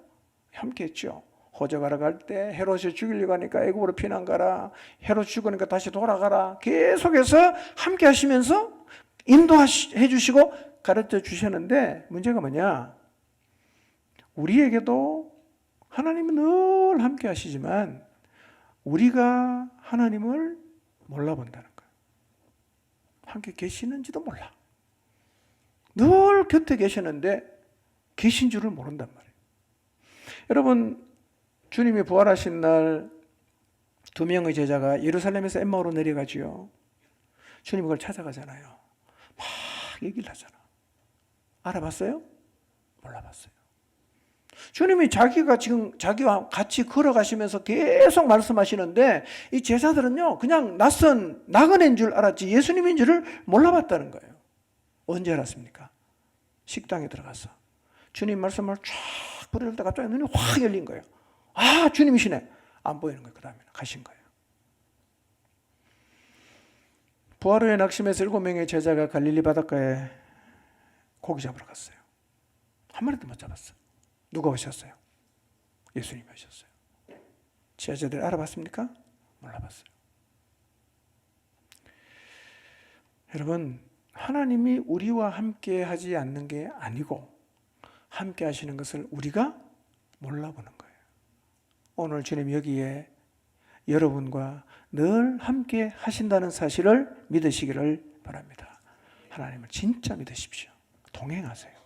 함께 했죠. 호적하러 갈 때 헤롯이 죽이려고 하니까 애굽으로 피난 가라. 헤롯 죽으니까 다시 돌아가라. 계속해서 함께 하시면서 인도해 주시고 가르쳐 주셨는데 문제가 뭐냐? 우리에게도 하나님은 늘 함께 하시지만 우리가 하나님을 몰라본다는 거예요. 함께 계시는지도 몰라. 늘 곁에 계시는데 계신 줄을 모른단 말이에요. 여러분, 주님이 부활하신 날 2명의 제자가 예루살렘에서 엠마오로 내려가지요. 주님 그걸 찾아가잖아요. 막 얘기를 하잖아. 알아봤어요? 몰라봤어요. 주님이 자기가 지금 자기와 같이 걸어가시면서 계속 말씀하시는데 이 제자들은요 그냥 낯선 나그네인 줄 알았지 예수님인 줄을 몰라봤다는 거예요. 언제 알았습니까? 식당에 들어가서 주님 말씀을 쫙 부르다 갑자기 눈이 확 열린 거예요. 아, 주님이시네. 안 보이는 거예요. 그 다음에 가신 거예요. 부활 후에 낙심해서 7명의 제자가 갈릴리 바닷가에 고기 잡으러 갔어요. 한 마리도 못 잡았어요. 누가 오셨어요? 예수님이 오셨어요. 제자들이 알아봤습니까? 몰라봤어요. 여러분, 하나님이 우리와 함께 하지 않는 게 아니고 함께 하시는 것을 우리가 몰라보는 거예요. 오늘 주님 여기에 여러분과 늘 함께 하신다는 사실을 믿으시기를 바랍니다. 하나님을 진짜 믿으십시오. 동행하세요.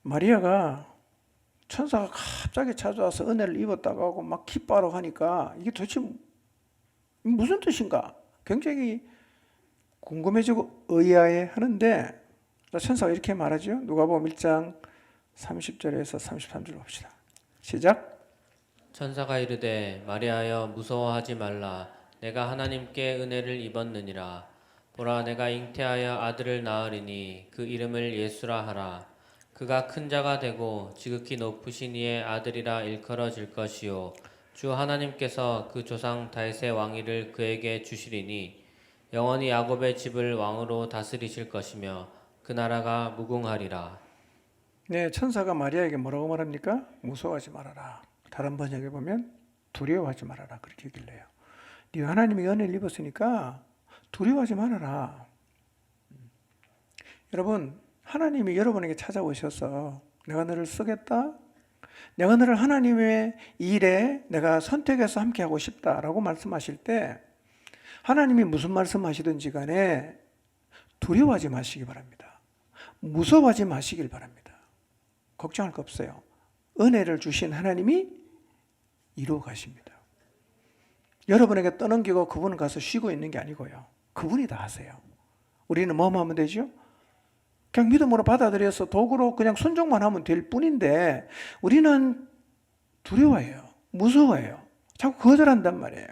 마리아가 천사가 갑자기 찾아와서 은혜를 입었다고 하고 막 기뻐하라고 하니까 이게 도대체 무슨 뜻인가? 굉장히 궁금해지고 의아해 하는데 천사가 이렇게 말하죠. 누가복음 1장 30절에서 33절 봅시다. 시작. 천사가 이르되 마리아여 무서워하지 말라. 내가 하나님께 은혜를 입었느니라. 보라 내가 잉태하여 아들을 낳으리니 그 이름을 예수라 하라. 그가 큰 자가 되고 지극히 높으신 이의 아들이라 일컬어질 것이요 주 하나님께서 그 조상 다윗의 왕위를 그에게 주시리니 영원히 야곱의 집을 왕으로 다스리실 것이며 그 나라가 무궁하리라. 네, 천사가 마리아에게 뭐라고 말합니까? 무서워하지 말아라. 다른 번역에 보면 두려워하지 말아라. 그렇게 얘기를 해요. 네가 하나님의 은혜를 입었으니까 두려워하지 말아라. 여러분, 하나님이 여러분에게 찾아오셔서 내가 너를 쓰겠다. 내가 너를 하나님의 일에 내가 선택해서 함께 하고 싶다라고 말씀하실 때 하나님이 무슨 말씀하시든지 간에 두려워하지 마시기 바랍니다. 무서워하지 마시길 바랍니다. 걱정할 거 없어요. 은혜를 주신 하나님이 이루어 가십니다. 여러분에게 떠넘기고 그분은 가서 쉬고 있는 게 아니고요. 그분이 다 하세요. 우리는 뭐만 하면 되죠? 그냥 믿음으로 받아들여서 도구로 그냥 순종만 하면 될 뿐인데 우리는 두려워해요. 무서워해요. 자꾸 거절한단 말이에요.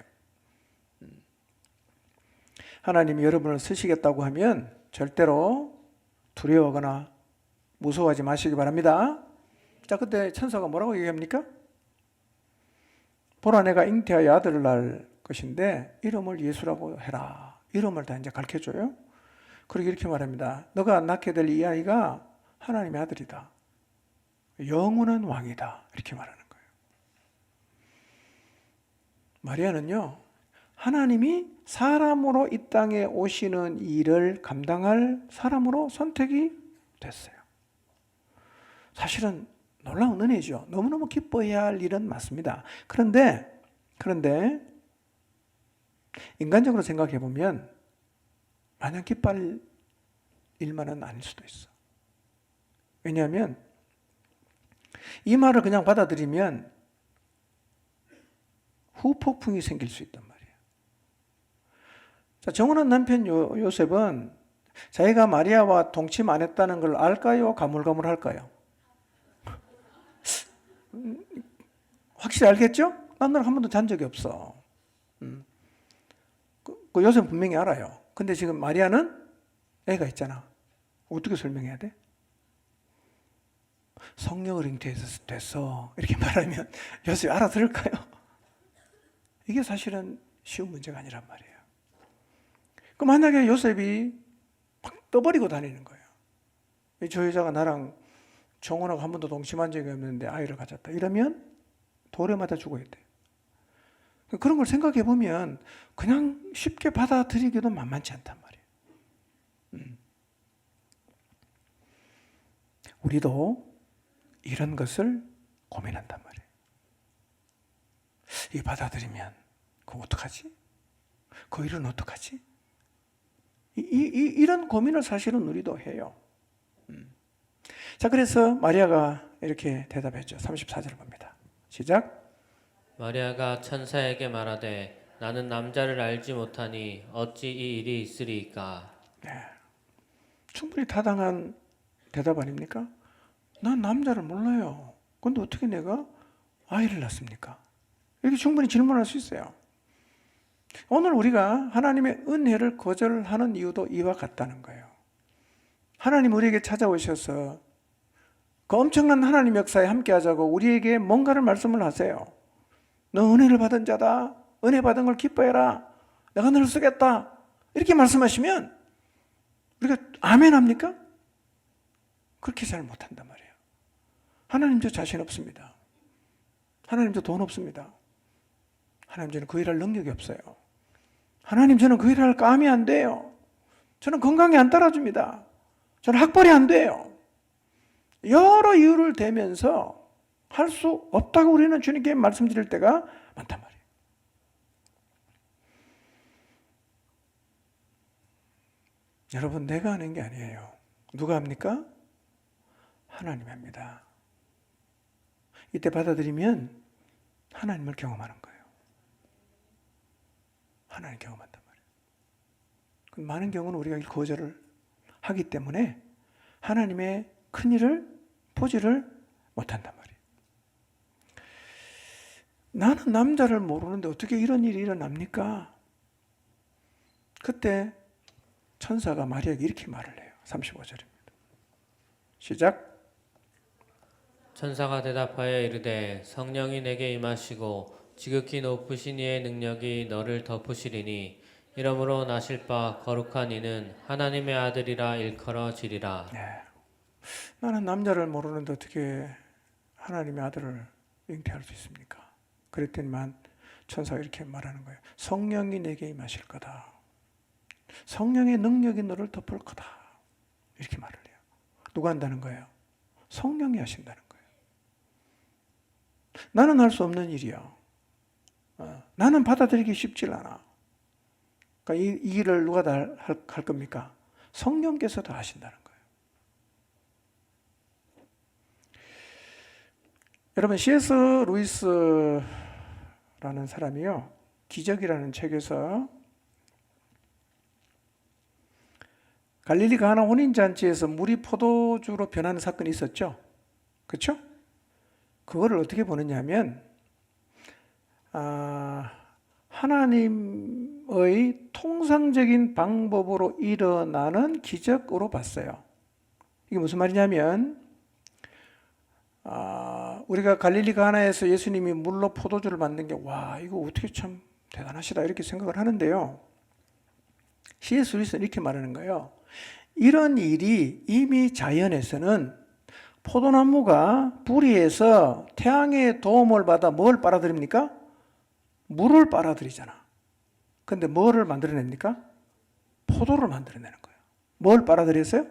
하나님이 여러분을 쓰시겠다고 하면 절대로 두려워하거나 무서워하지 마시기 바랍니다. 자, 그때 천사가 뭐라고 얘기합니까? 보라 내가 잉태하여 아들을 낳을 것인데 이름을 예수라고 해라. 이름을 다 이제 가르쳐줘요. 그리고 이렇게 말합니다. 너가 낳게 될 이 아이가 하나님의 아들이다. 영원한 왕이다. 이렇게 말하는 거예요. 마리아는요, 하나님이 사람으로 이 땅에 오시는 일을 감당할 사람으로 선택이 됐어요. 사실은 놀라운 은혜죠. 너무너무 기뻐해야 할 일은 맞습니다. 그런데 인간적으로 생각해 보면 마냥 기뻐할 일만은 아닐 수도 있어. 왜냐하면 이 말을 그냥 받아들이면 후폭풍이 생길 수 있단 말이에요. 자, 정혼한 남편 요셉은 자기가 마리아와 동침 안 했다는 걸 알까요? 가물가물할까요? 확실히 알겠죠? 난 너랑 한 번도 잔 적이 없어. 그 요셉은 분명히 알아요. 근데 지금 마리아는 애가 있잖아. 어떻게 설명해야 돼? 성령을 잉태해서 됐어. 이렇게 말하면 요셉이 알아들을까요? 이게 사실은 쉬운 문제가 아니란 말이에요. 그 만약에 요셉이 막 떠버리고 다니는 거예요. 저 여자가 나랑 정원하고 한 번도 동침한 적이 없는데 아이를 가졌다. 이러면 돌에 맞아 죽어야 돼. 그런 걸 생각해 보면 그냥 쉽게 받아들이기도 만만치 않단 말이에요. 우리도 이런 것을 고민한단 말이에요. 이 받아들이면 그거 어떡하지? 그 일은 어떡하지? 이런 고민을 사실은 우리도 해요. 자, 그래서 마리아가 이렇게 대답했죠. 34절을 봅니다. 시작. 마리아가 천사에게 말하되 나는 남자를 알지 못하니 어찌 이 일이 있으리이까. 충분히 타당한 대답 아닙니까? 난 남자를 몰라요. 근데 어떻게 내가 아이를 낳습니까? 이렇게 충분히 질문할 수 있어요. 오늘 우리가 하나님의 은혜를 거절하는 이유도 이와 같다는 거예요. 하나님 우리에게 찾아오셔서 그 엄청난 하나님 역사에 함께 하자고 우리에게 뭔가를 말씀을 하세요. 너 은혜를 받은 자다. 은혜 받은 걸 기뻐해라. 내가 너를 쓰겠다. 이렇게 말씀하시면 우리가 아멘 합니까? 그렇게 잘 못한단 말이에요. 하나님 저 자신 없습니다. 하나님 저 돈 없습니다. 하나님 저는 그 일할 능력이 없어요. 하나님 저는 그 일할 감이 안 돼요. 저는 건강이 안 따라줍니다. 저는 학벌이 안 돼요. 여러 이유를 대면서 할 수 없다고 우리는 주님께 말씀드릴 때가 많단 말이에요. 여러분, 내가 하는 게 아니에요. 누가 합니까? 하나님이 합니다. 이때 받아들이면 하나님을 경험하는 거예요. 하나님 경험한단 말이에요. 많은 경우는 우리가 거절을 하기 때문에 하나님의 큰 일을 보지를 못한단 말이에요. 나는 남자를 모르는데 어떻게 이런 일이 일어납니까? 그때 천사가 마리아에게 이렇게 말을 해요. 35절입니다. 시작. 천사가 대답하여 이르되 성령이 내게 임하시고 지극히 높으신 이의 능력이 너를 덮으시리니 이러므로 나실 바 거룩한 이는 하나님의 아들이라 일컬어지리라. 나는 남자를 모르는데 어떻게 하나님의 아들을 잉태할 수 있습니까? 그랬더니만 천사가 이렇게 말하는 거예요. 성령이 내게 임하실 거다. 성령의 능력이 너를 덮을 거다. 이렇게 말을 해요. 누가 한다는 거예요? 성령이 하신다는 거예요. 나는 할 수 없는 일이야. 나는 받아들이기 쉽지 않아. 그러니까 이 일을 누가 다 할 겁니까? 성령께서 다 하신다는 거예요. 여러분, C.S. 루이스라는 사람이요, 기적이라는 책에서 갈릴리 가나 혼인잔치에서 물이 포도주로 변하는 사건이 있었죠. 그렇죠? 그거를 어떻게 보느냐 하면 하나님의 통상적인 방법으로 일어나는 기적으로 봤어요. 이게 무슨 말이냐면 우리가 갈릴리 가나에서 예수님이 물로 포도주를 만든 게 와, 이거 어떻게 참 대단하시다 이렇게 생각을 하는데요. C.S. 루이스는 이렇게 말하는 거예요. 이런 일이 이미 자연에서는 포도나무가 뿌리에서 태양의 도움을 받아 뭘 빨아들입니까? 물을 빨아들이잖아. 근데 뭐를 만들어냅니까? 포도를 만들어내는 거예요. 뭘 빨아들였어요?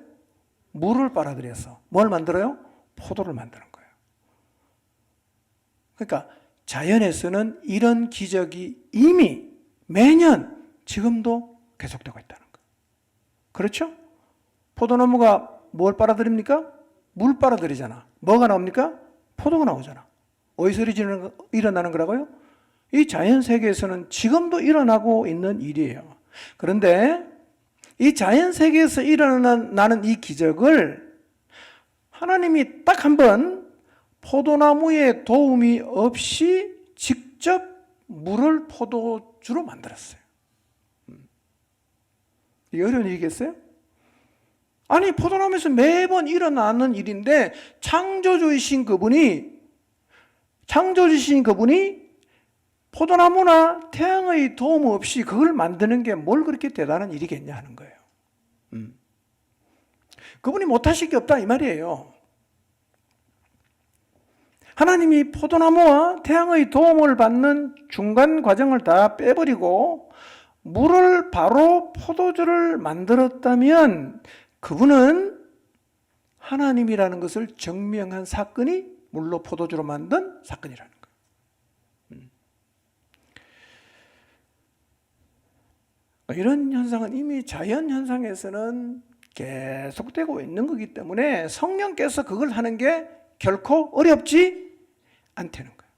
물을 빨아들여서 뭘 만들어요? 포도를 만드는 거예요. 그러니까 자연에서는 이런 기적이 이미 매년 지금도 계속되고 있다는 거예요. 그렇죠? 포도나무가 뭘 빨아들입니까? 물 빨아들이잖아. 뭐가 나옵니까? 포도가 나오잖아. 어디서 일어나는 거라고요? 이 자연 세계에서는 지금도 일어나고 있는 일이에요. 그런데 이 자연 세계에서 일어나는 이 기적을 하나님이 딱 한 번 포도나무의 도움이 없이 직접 물을 포도주로 만들었어요. 이게 어려운 일이겠어요? 아니, 포도나무에서 매번 일어나는 일인데 창조주이신 그분이 포도나무나 태양의 도움 없이 그걸 만드는 게 뭘 그렇게 대단한 일이겠냐 하는 거예요. 그분이 못하실 게 없다 이 말이에요. 하나님이 포도나무와 태양의 도움을 받는 중간 과정을 다 빼버리고 물을 바로 포도주를 만들었다면 그분은 하나님이라는 것을 증명한 사건이 물로 포도주로 만든 사건이라는 거예요. 이런 현상은 이미 자연 현상에서는 계속되고 있는 거기 때문에 성령께서 그걸 하는 게 결코 어렵지 않다는 거예요.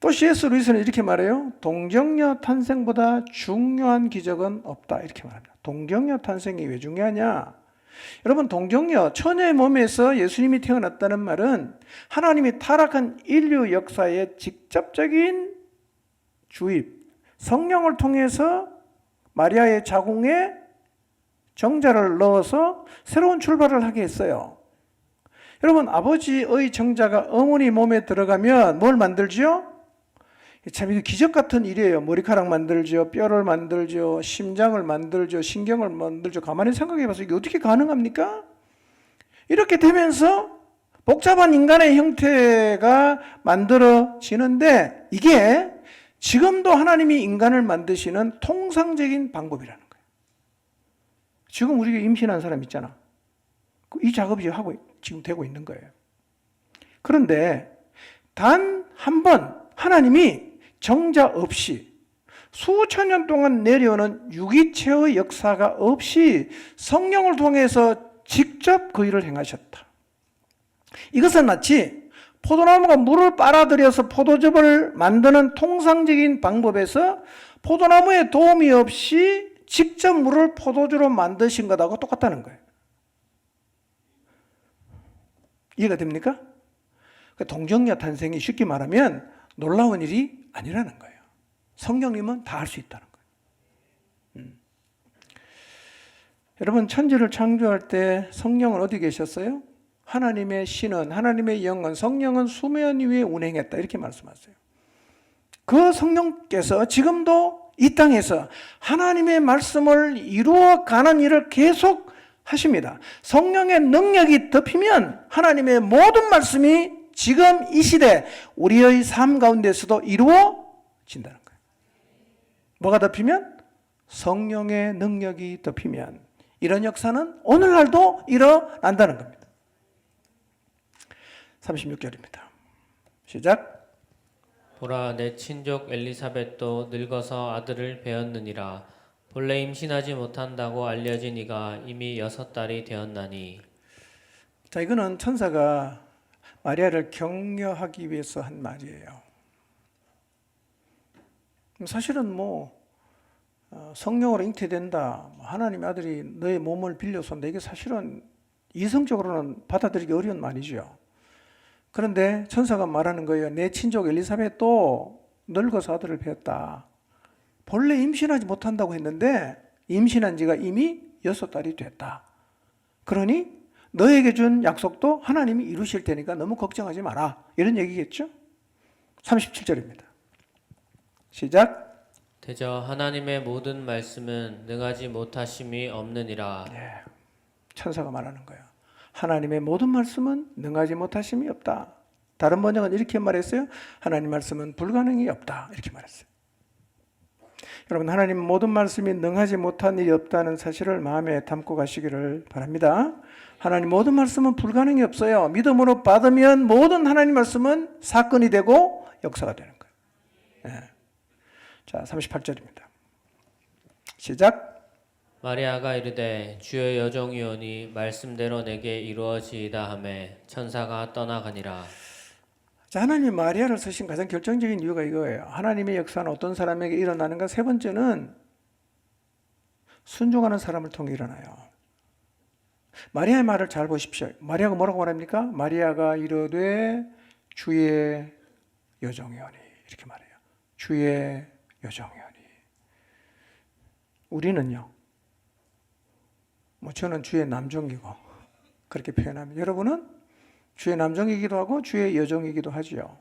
또 C.S. 루이스는 이렇게 말해요. 동정녀 탄생보다 중요한 기적은 없다. 이렇게 말합니다. 동정녀 탄생이 왜 중요하냐? 여러분, 동정녀, 처녀의 몸에서 예수님이 태어났다는 말은 하나님이 타락한 인류 역사의 직접적인 주입, 성령을 통해서 마리아의 자궁에 정자를 넣어서 새로운 출발을 하게 했어요. 여러분, 아버지의 정자가 어머니 몸에 들어가면 뭘 만들죠? 참 이거 기적 같은 일이에요. 머리카락 만들죠, 뼈를 만들죠, 심장을 만들죠, 신경을 만들죠. 가만히 생각해 봐서 이게 어떻게 가능합니까? 이렇게 되면서 복잡한 인간의 형태가 만들어지는데 이게 지금도 하나님이 인간을 만드시는 통상적인 방법이라는 거예요. 지금 우리가 임신한 사람 있잖아. 이 작업이 지금 되고 있는 거예요. 그런데 단 한 번 하나님이 정자 없이 수천 년 동안 내려오는 유기체의 역사가 없이 성령을 통해서 직접 그 일을 행하셨다. 이것은 마치 포도나무가 물을 빨아들여서 포도즙을 만드는 통상적인 방법에서 포도나무의 도움이 없이 직접 물을 포도주로 만드신 것하고 똑같다는 거예요. 이해가 됩니까? 동정녀 탄생이 쉽게 말하면 놀라운 일이 아니라는 거예요. 성령님은 다 할 수 있다는 거예요. 여러분, 천지를 창조할 때 성령은 어디 계셨어요? 하나님의 신은, 하나님의 영은, 성령은 수면 위에 운행했다. 이렇게 말씀하세요. 그 성령께서 지금도 이 땅에서 하나님의 말씀을 이루어가는 일을 계속 하십니다. 성령의 능력이 덮이면 하나님의 모든 말씀이 지금 이 시대 우리의 삶 가운데서도 이루어진다는 거예요. 뭐가 덮이면? 성령의 능력이 덮이면 이런 역사는 오늘날도 일어난다는 겁니다. 36절입니다. 시작. 보라, 내 친족 엘리사벳도 늙어서 아들을 배었느니라. 본래 임신하지 못한다고 알려진 이가 이미 6달이 되었나니. 자, 이거는 천사가 마리아를 격려하기 위해서 한 말이에요. 사실은 성령으로 잉태된다, 하나님의 아들이 너의 몸을 빌려서 온다, 이게 사실은 이성적으로는 받아들이기 어려운 말이죠. 그런데 천사가 말하는 거예요. 내 친족 엘리사벳도 늙어서 아들을 배었다. 본래 임신하지 못한다고 했는데 임신한 지가 이미 6달이 됐다. 그러니 너에게 준 약속도 하나님이 이루실 테니까 너무 걱정하지 마라. 이런 얘기겠죠? 37절입니다. 시작. 대저 하나님의 모든 말씀은 능하지 못하심이 없느니라. 천사가 말하는 거예요. 하나님의 모든 말씀은 능하지 못하심이 없다. 다른 번역은 이렇게 말했어요. 하나님 말씀은 불가능이 없다. 이렇게 말했어요. 여러분, 하나님 모든 말씀이 능하지 못한 일이 없다는 사실을 마음에 담고 가시기를 바랍니다. 하나님 모든 말씀은 불가능이 없어요. 믿음으로 받으면 모든 하나님 말씀은 사건이 되고 역사가 되는 거예요. 자, 38절입니다. 시작. 마리아가 이르되 주의 여종이오니 말씀대로 내게 이루어지이다 하매 천사가 떠나가니라. 자, 하나님이 마리아를 쓰신 가장 결정적인 이유가 이거예요. 하나님의 역사는 어떤 사람에게 일어나는가? 세 번째는 순종하는 사람을 통해 일어나요. 마리아의 말을 잘 보십시오. 마리아가 뭐라고 말합니까? 마리아가 이르되 주의 여종이오니, 이렇게 말해요. 주의 여종이오니. 우리는요, 저는 주의 남종이고 그렇게 표현합니다. 여러분은 주의 남종이기도 하고 주의 여종이기도 하지요.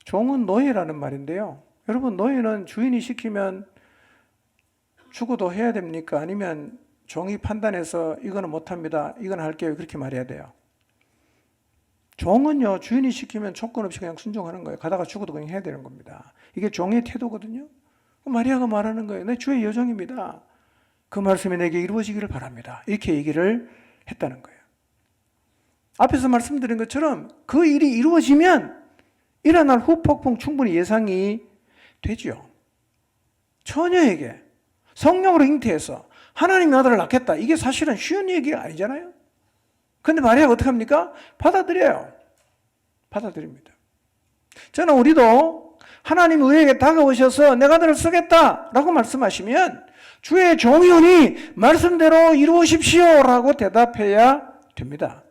종은 노예라는 말인데요. 여러분, 노예는 주인이 시키면 죽어도 해야 됩니까? 아니면 종이 판단해서 이거는 못합니다, 이건 할게요, 그렇게 말해야 돼요? 종은요, 주인이 시키면 조건 없이 그냥 순종하는 거예요. 가다가 죽어도 그냥 해야 되는 겁니다. 이게 종의 태도거든요. 마리아가 말하는 거예요. 내 주의 여종입니다. 그 말씀이 내게 이루어지기를 바랍니다. 이렇게 얘기를 했다는 거예요. 앞에서 말씀드린 것처럼 그 일이 이루어지면 일어날 후폭풍 충분히 예상이 되죠. 처녀에게 성령으로 잉태해서 하나님의 아들을 낳겠다. 이게 사실은 쉬운 얘기가 아니잖아요. 근데 마리아가 어떻게 합니까? 받아들여요. 받아들입니다. 저는 우리도 하나님 우리에게 다가오셔서 내가 너를 쓰겠다라고 말씀하시면 주의 종이오니 말씀대로 이루어십시오 라고 대답해야 됩니다.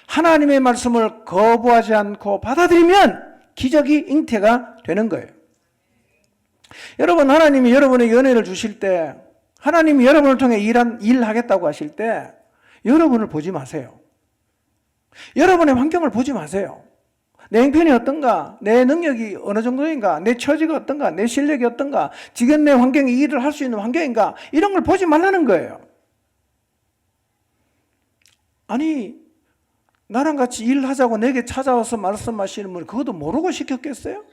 하나님의 말씀을 거부하지 않고 받아들이면 기적이 잉태가 되는 거예요. 여러분, 하나님이 여러분에게 은혜를 주실 때, 하나님이 여러분을 통해 일하겠다고 하실 때 여러분을 보지 마세요. 여러분의 환경을 보지 마세요. 내 형편이 어떤가, 내 능력이 어느 정도인가, 내 처지가 어떤가, 내 실력이 어떤가, 지금 내 환경이 이 일을 할 수 있는 환경인가, 이런 걸 보지 말라는 거예요. 아니, 나랑 같이 일하자고 내게 찾아와서 말씀하시는 분 그것도 모르고 시켰겠어요?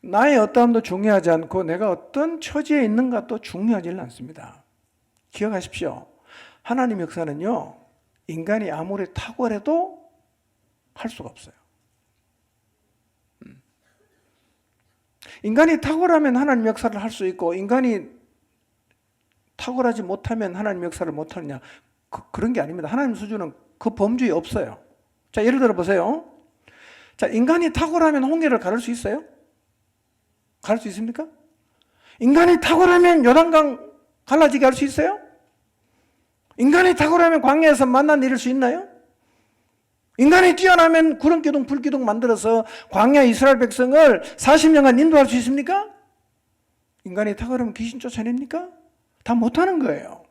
나의 어떠함도 중요하지 않고 내가 어떤 처지에 있는가도 중요하지는 않습니다. 기억하십시오. 하나님 역사는요, 인간이 아무리 탁월해도 할 수가 없어요. 인간이 탁월하면 하나님 역사를 할 수 있고, 인간이 탁월하지 못하면 하나님 역사를 못하느냐, 그런 게 아닙니다. 하나님 수준은 그 범주에 없어요. 자, 예를 들어 보세요. 자, 인간이 탁월하면 홍해를 가를 수 있어요? 가를 수 있습니까? 인간이 탁월하면 요단강 갈라지게 할 수 있어요? 인간이 탁월하면 광야에서 만난 일을 수 있나요? 인간이 뛰어나면 구름기둥, 불기둥 만들어서 광야 이스라엘 백성을 40년간 인도할 수 있습니까? 인간이 탁월하면 귀신 쫓아냅니까? 다 못하는 거예요.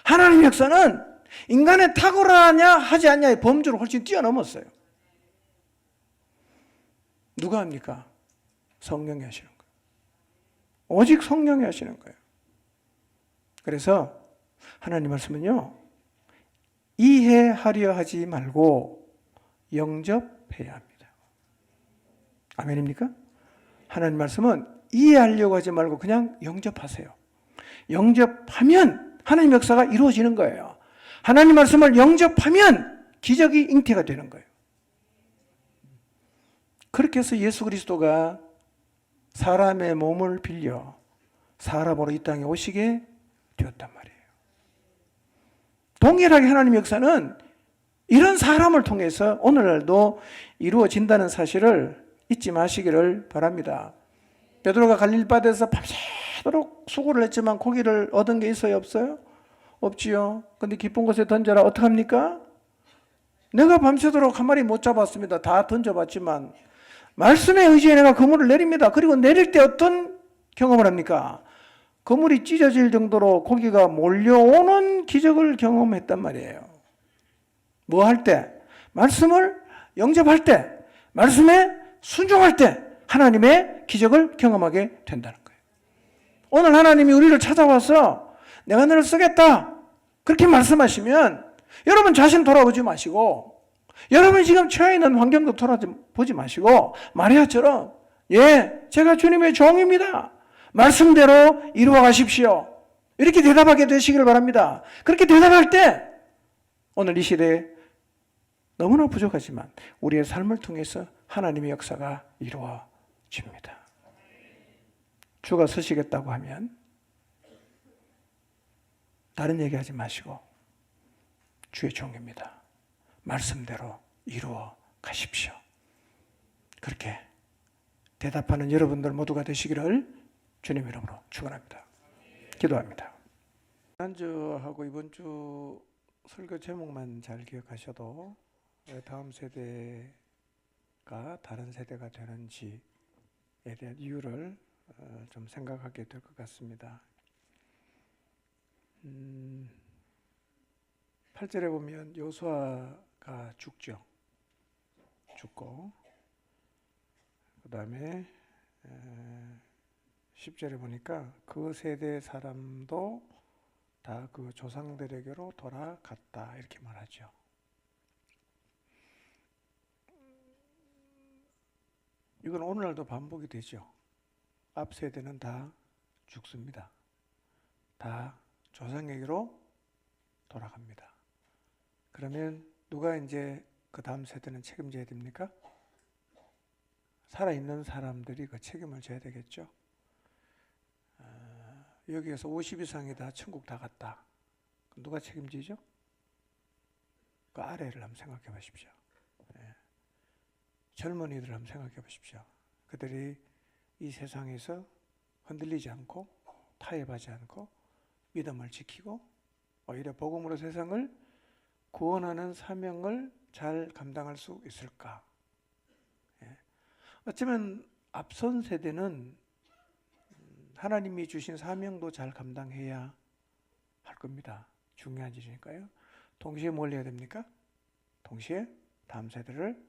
하나님의 역사는 인간의 탁월하냐 하지 않냐의 범주를 훨씬 뛰어넘었어요. 누가 합니까? 성령이 하시는 거예요. 오직 성령이 하시는 거예요. 그래서 하나님 말씀은요, 이해하려 하지 말고 영접해야 합니다. 아멘입니까? 하나님 말씀은 이해하려고 하지 말고 그냥 영접하세요. 영접하면 하나님 역사가 이루어지는 거예요. 하나님 말씀을 영접하면 기적이 잉태가 되는 거예요. 그렇게 해서 예수 그리스도가 사람의 몸을 빌려 사람으로 이 땅에 오시게 되었단 말이에요. 동일하게 하나님 역사는 이런 사람을 통해서 오늘날도 이루어진다는 사실을 잊지 마시기를 바랍니다. 베드로가 갈릴바에서 밤새도록 수고를 했지만 고기를 얻은 게 있어요? 없어요? 없지요. 근데 깊은 곳에 던져라. 어떡합니까? 내가 밤새도록 한 마리 못 잡았습니다. 다 던져봤지만 말씀에 의지해 내가 그물을 내립니다. 그리고 내릴 때 어떤 경험을 합니까? 그물이 찢어질 정도로 고기가 몰려오는 기적을 경험했단 말이에요. 뭐 할 때? 말씀을 영접할 때, 말씀에 순종할 때 하나님의 기적을 경험하게 된다는 거예요. 오늘 하나님이 우리를 찾아와서 내가 너를 쓰겠다 그렇게 말씀하시면 여러분 자신 돌아보지 마시고, 여러분이 지금 처해 있는 환경도 돌아보지 마시고 마리아처럼, 예, 제가 주님의 종입니다. 말씀대로 이루어 가십시오. 이렇게 대답하게 되시기를 바랍니다. 그렇게 대답할 때 오늘 이 시대에 너무나 부족하지만 우리의 삶을 통해서 하나님의 역사가 이루어집니다. 주가 서시겠다고 하면 다른 얘기하지 마시고 주의 종입니다. 말씀대로 이루어 가십시오. 그렇게 대답하는 여러분들 모두가 되시기를 주님 이름으로 축원합니다. 기도합니다. 지난주하고 이번 주 설교 제목만 잘 기억하셔도 왜 다음 세대가 다른 세대가 되는지에 대한 이유를 좀 생각하게 될 것 같습니다. 8절에 보면 여호수아가 죽죠. 죽고 그 다음에 10절에 보니까 그 세대 사람도 다 그 조상들에게로 돌아갔다 이렇게 말하죠. 이건 오늘날도 반복이 되죠. 앞 세대는 다 죽습니다. 다 조상에게로 돌아갑니다. 그러면 누가 이제 그 다음 세대는 책임져야 됩니까? 살아있는 사람들이 그 책임을 져야 되겠죠. 여기에서 50 이상이 다 천국 다 갔다. 누가 책임지죠? 그 아래를 한번 생각해 보십시오. 젊은이들 한번 생각해 보십시오. 그들이 이 세상에서 흔들리지 않고 타협하지 않고 믿음을 지키고 오히려 복음으로 세상을 구원하는 사명을 잘 감당할 수 있을까? 어쩌면 앞선 세대는 하나님이 주신 사명도 잘 감당해야 할 겁니다. 중요한 일이니까요. 동시에 뭘 해야 됩니까? 동시에 다음 세대를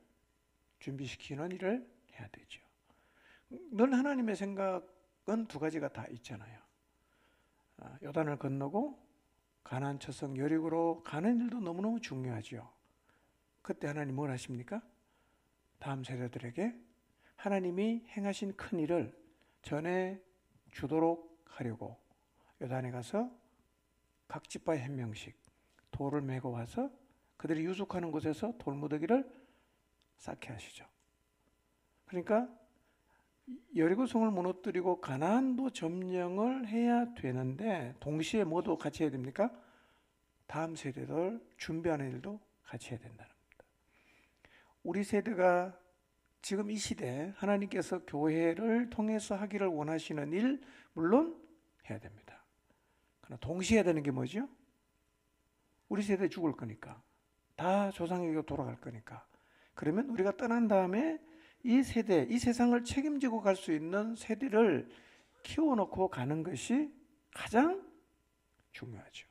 준비시키는 일을 해야 되죠. 늘 하나님의 생각은 두 가지가 다 있잖아요. 요단을 건너고 가나안 초성 여리고로 가는 일도 너무너무 중요하죠. 그때 하나님 뭘 하십니까? 다음 세대들에게 하나님이 행하신 큰 일을 전해 주도록 하려고 요단에 가서 각 지파에 한 명씩 돌을 메고 와서 그들이 유숙하는 곳에서 돌무더기를 쌓게 하시죠. 그러니까 여리고성을 무너뜨리고 가나안도 점령을 해야 되는데 동시에 뭐도 같이 해야 됩니까? 다음 세대들 준비하는 일도 같이 해야 된다는 겁니다. 우리 세대가 지금 이 시대에 하나님께서 교회를 통해서 하기를 원하시는 일 물론 해야 됩니다. 그러나 동시에 해야 되는 게 뭐죠? 우리 세대 죽을 거니까 다 조상에게 돌아갈 거니까 그러면 우리가 떠난 다음에 이 세대, 이 세상을 책임지고 갈 수 있는 세대를 키워놓고 가는 것이 가장 중요하죠.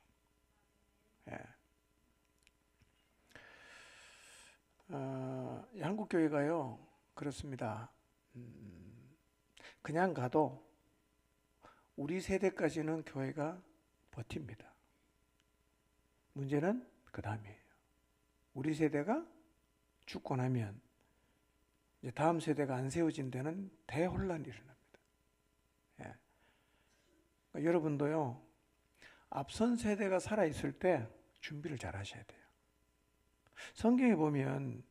한국 교회가요 그렇습니다. 그냥 가도 우리 세대까지는 교회가 버팁니다. 문제는 그 다음이에요. 우리 세대가 죽고 나면 이제 다음 세대가 안 세워진 데는 대혼란이 일어납니다. 그러니까 여러분도요, 앞선 세대가 살아있을 때 준비를 잘 하셔야 돼요. 성경에 보면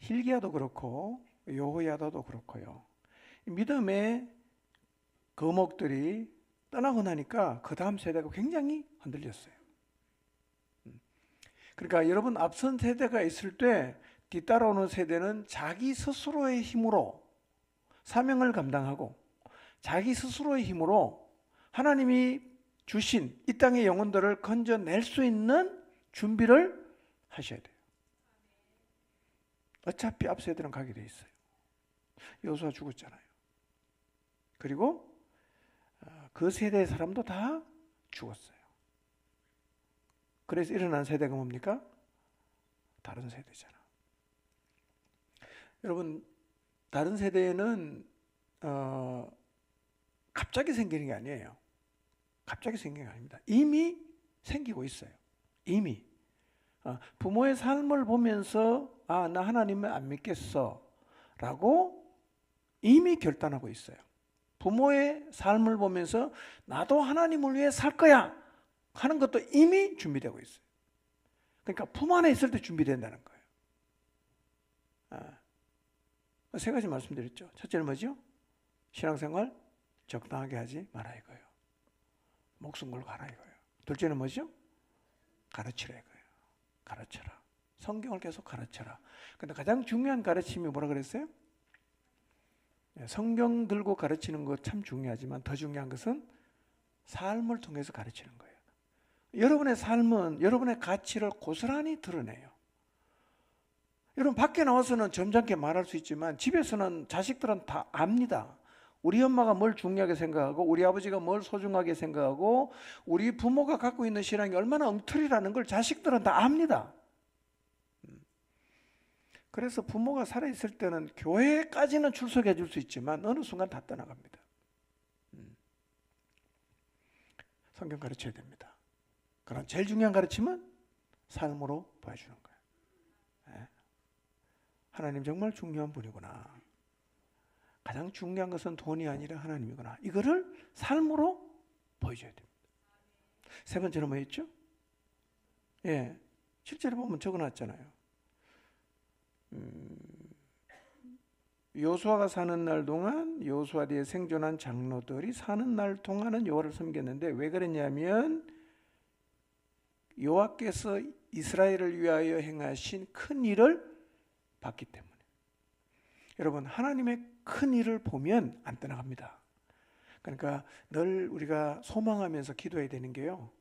hil기야도 그렇고 여호야다도 그렇고요. 믿음의 거목들이 떠나고 나니까 그 다음 세대가 굉장히 흔들렸어요. 그러니까 여러분 앞선 세대가 있을 때 뒤따라오는 세대는 자기 스스로의 힘으로 사명을 감당하고 자기 스스로의 힘으로 하나님이 주신 이 땅의 영혼들을 건져낼 수 있는 준비를 하셔야 돼요. 어차피 앞 세대는 가게 돼 있어요. 여호수아 죽었잖아요. 그리고 그 세대의 사람도 다 죽었어요. 그래서 일어난 세대가 뭡니까? 다른 세대잖아. 여러분, 다른 세대는 갑자기 생기는 게 아니에요. 갑자기 생기는 게 아닙니다. 이미 생기고 있어요. 이미. 부모의 삶을 보면서 나 하나님을 안 믿겠어 라고 이미 결단하고 있어요. 부모의 삶을 보면서 나도 하나님을 위해 살 거야 하는 것도 이미 준비되고 있어요. 그러니까 품 안에 있을 때 준비된다는 거예요. 세 가지 말씀드렸죠. 첫째는 뭐죠? 신앙생활 적당하게 하지 마라 이거예요. 목숨 걸고 하라 이거예요. 둘째는 뭐죠? 가르치라 이거예요. 가르쳐라. 성경을 계속 가르쳐라. 근데 가장 중요한 가르침이 뭐라 그랬어요? 성경 들고 가르치는 거 참 중요하지만 더 중요한 것은 삶을 통해서 가르치는 거예요. 여러분의 삶은 여러분의 가치를 고스란히 드러내요. 여러분 밖에 나와서는 점잖게 말할 수 있지만 집에서는 자식들은 다 압니다. 우리 엄마가 뭘 중요하게 생각하고 우리 아버지가 뭘 소중하게 생각하고 우리 부모가 갖고 있는 신앙이 얼마나 엉터리라는 걸 자식들은 다 압니다. 그래서 부모가 살아있을 때는 교회까지는 출석해 줄 수 있지만 어느 순간 다 떠나갑니다. 성경 가르쳐야 됩니다. 그럼 제일 중요한 가르침은 삶으로 보여주는 거예요. 예. 하나님 정말 중요한 분이구나. 가장 중요한 것은 돈이 아니라 하나님이구나. 이거를 삶으로 보여줘야 됩니다. 세 번째는 뭐였죠? 예, 실제로 보면 적어놨잖아요. 요수아가 사는 날 동안 요수아 뒤에 생존한 장로들이 사는 날 동안은 여호와를 섬겼는데 왜 그랬냐면 여호와께서 이스라엘을 위하여 행하신 큰 일을 봤기 때문에. 여러분, 하나님의 큰 일을 보면 안 떠나갑니다. 그러니까 늘 우리가 소망하면서 기도해야 되는 게요,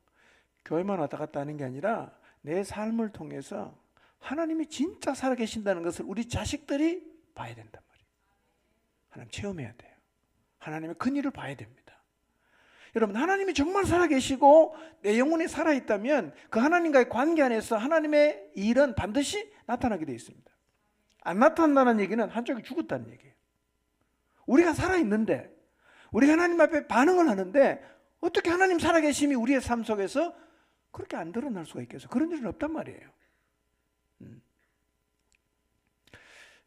교회만 왔다 갔다 하는 게 아니라 내 삶을 통해서 하나님이 진짜 살아계신다는 것을 우리 자식들이 봐야 된단 말이에요. 하나님 체험해야 돼요. 하나님의 큰 일을 봐야 됩니다. 여러분, 하나님이 정말 살아계시고 내 영혼이 살아있다면 그 하나님과의 관계 안에서 하나님의 일은 반드시 나타나게 되어 있습니다. 안 나타난다는 얘기는 한쪽이 죽었다는 얘기예요. 우리가 살아있는데, 우리가 하나님 앞에 반응을 하는데 어떻게 하나님 살아계심이 우리의 삶 속에서 그렇게 안 드러날 수가 있겠어요? 그런 일은 없단 말이에요.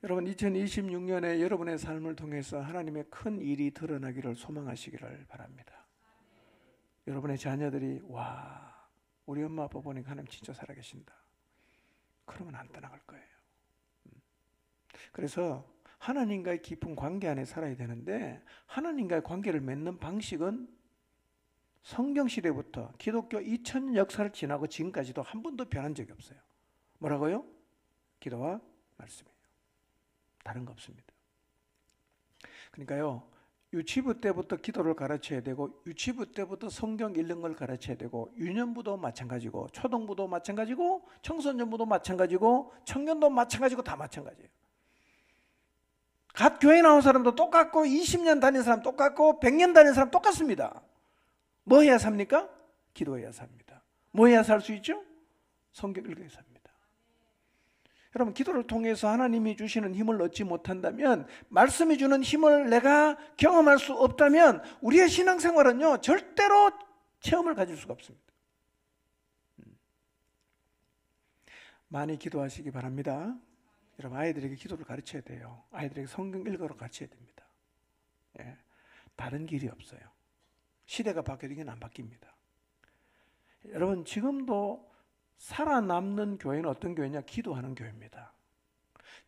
여러분, 2026년에 여러분의 삶을 통해서 하나님의 큰 일이 드러나기를 소망하시기를 바랍니다. 여러분의 자녀들이 와, 우리 엄마 아빠 보니까 하나님 진짜 살아계신다, 그러면 안 떠나갈 거예요. 그래서 하나님과의 깊은 관계 안에 살아야 되는데, 하나님과의 관계를 맺는 방식은 성경시대부터 기독교 2000년 역사를 지나고 지금까지도 한 번도 변한 적이 없어요. 뭐라고요? 기도와 말씀이에요. 다른 거 없습니다. 그러니까요, 유치부 때부터 기도를 가르쳐야 되고, 유치부 때부터 성경 읽는 걸 가르쳐야 되고, 유년부도 마찬가지고, 초등부도 마찬가지고, 청소년부도 마찬가지고, 청년도 마찬가지고, 다 마찬가지예요. 갓 교회 나온 사람도 똑같고, 20년 다닌 사람 똑같고, 100년 다닌 사람 똑같습니다. 뭐 해야 삽니까? 기도해야 삽니다. 뭐 해야 살 수 있죠? 성경 읽어야 삽니다. 여러분, 기도를 통해서 하나님이 주시는 힘을 얻지 못한다면, 말씀이 주는 힘을 내가 경험할 수 없다면 우리의 신앙생활은요, 절대로 체험을 가질 수가 없습니다. 많이 기도하시기 바랍니다. 여러분, 아이들에게 기도를 가르쳐야 돼요. 아이들에게 성경 읽어라 가르쳐야 됩니다. 예, 다른 길이 없어요. 시대가 바뀌어도 이건 안 바뀝니다. 여러분, 지금도 살아남는 교회는 어떤 교회냐? 기도하는 교회입니다.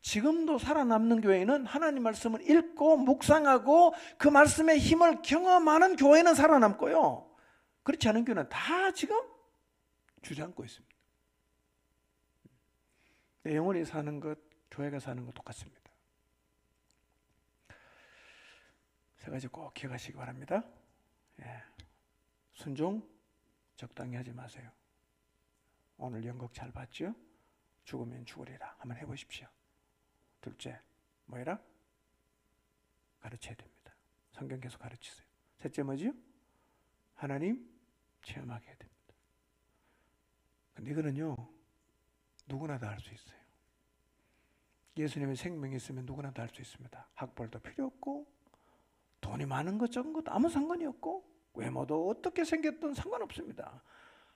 지금도 살아남는 교회는 하나님 말씀을 읽고 묵상하고 그 말씀의 힘을 경험하는 교회는 살아남고요, 그렇지 않은 교회는 다 지금 주저앉고 있습니다. 내 영혼이 사는 것, 교회가 사는 것 똑같습니다. 세 가지 꼭 기억하시기 바랍니다. 예. 순종 적당히 하지 마세요. 오늘 연극 잘 봤죠? 죽으면 죽으리라. 한번 해보십시오. 둘째, 뭐해라? 가르쳐야 됩니다. 성경 계속 가르치세요. 셋째 뭐지요? 하나님 체험하게 해야 됩니다. 근데 이거는요, 누구나 다 할 수 있어요. 예수님의 생명이 있으면 누구나 다 할 수 있습니다. 학벌도 필요 없고, 돈이 많은 것 적은 것 아무 상관이 없고, 외모도 어떻게 생겼든 상관없습니다.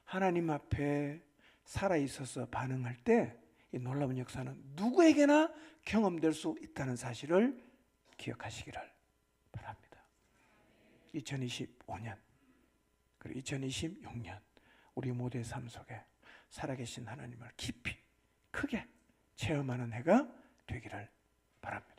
하나님 앞에 살아있어서 반응할 때 이 놀라운 역사는 누구에게나 경험될 수 있다는 사실을 기억하시기를 바랍니다. 2025년 그리고 2026년 우리 모두의 삶 속에 살아계신 하나님을 깊이 크게 체험하는 해가 되기를 바랍니다.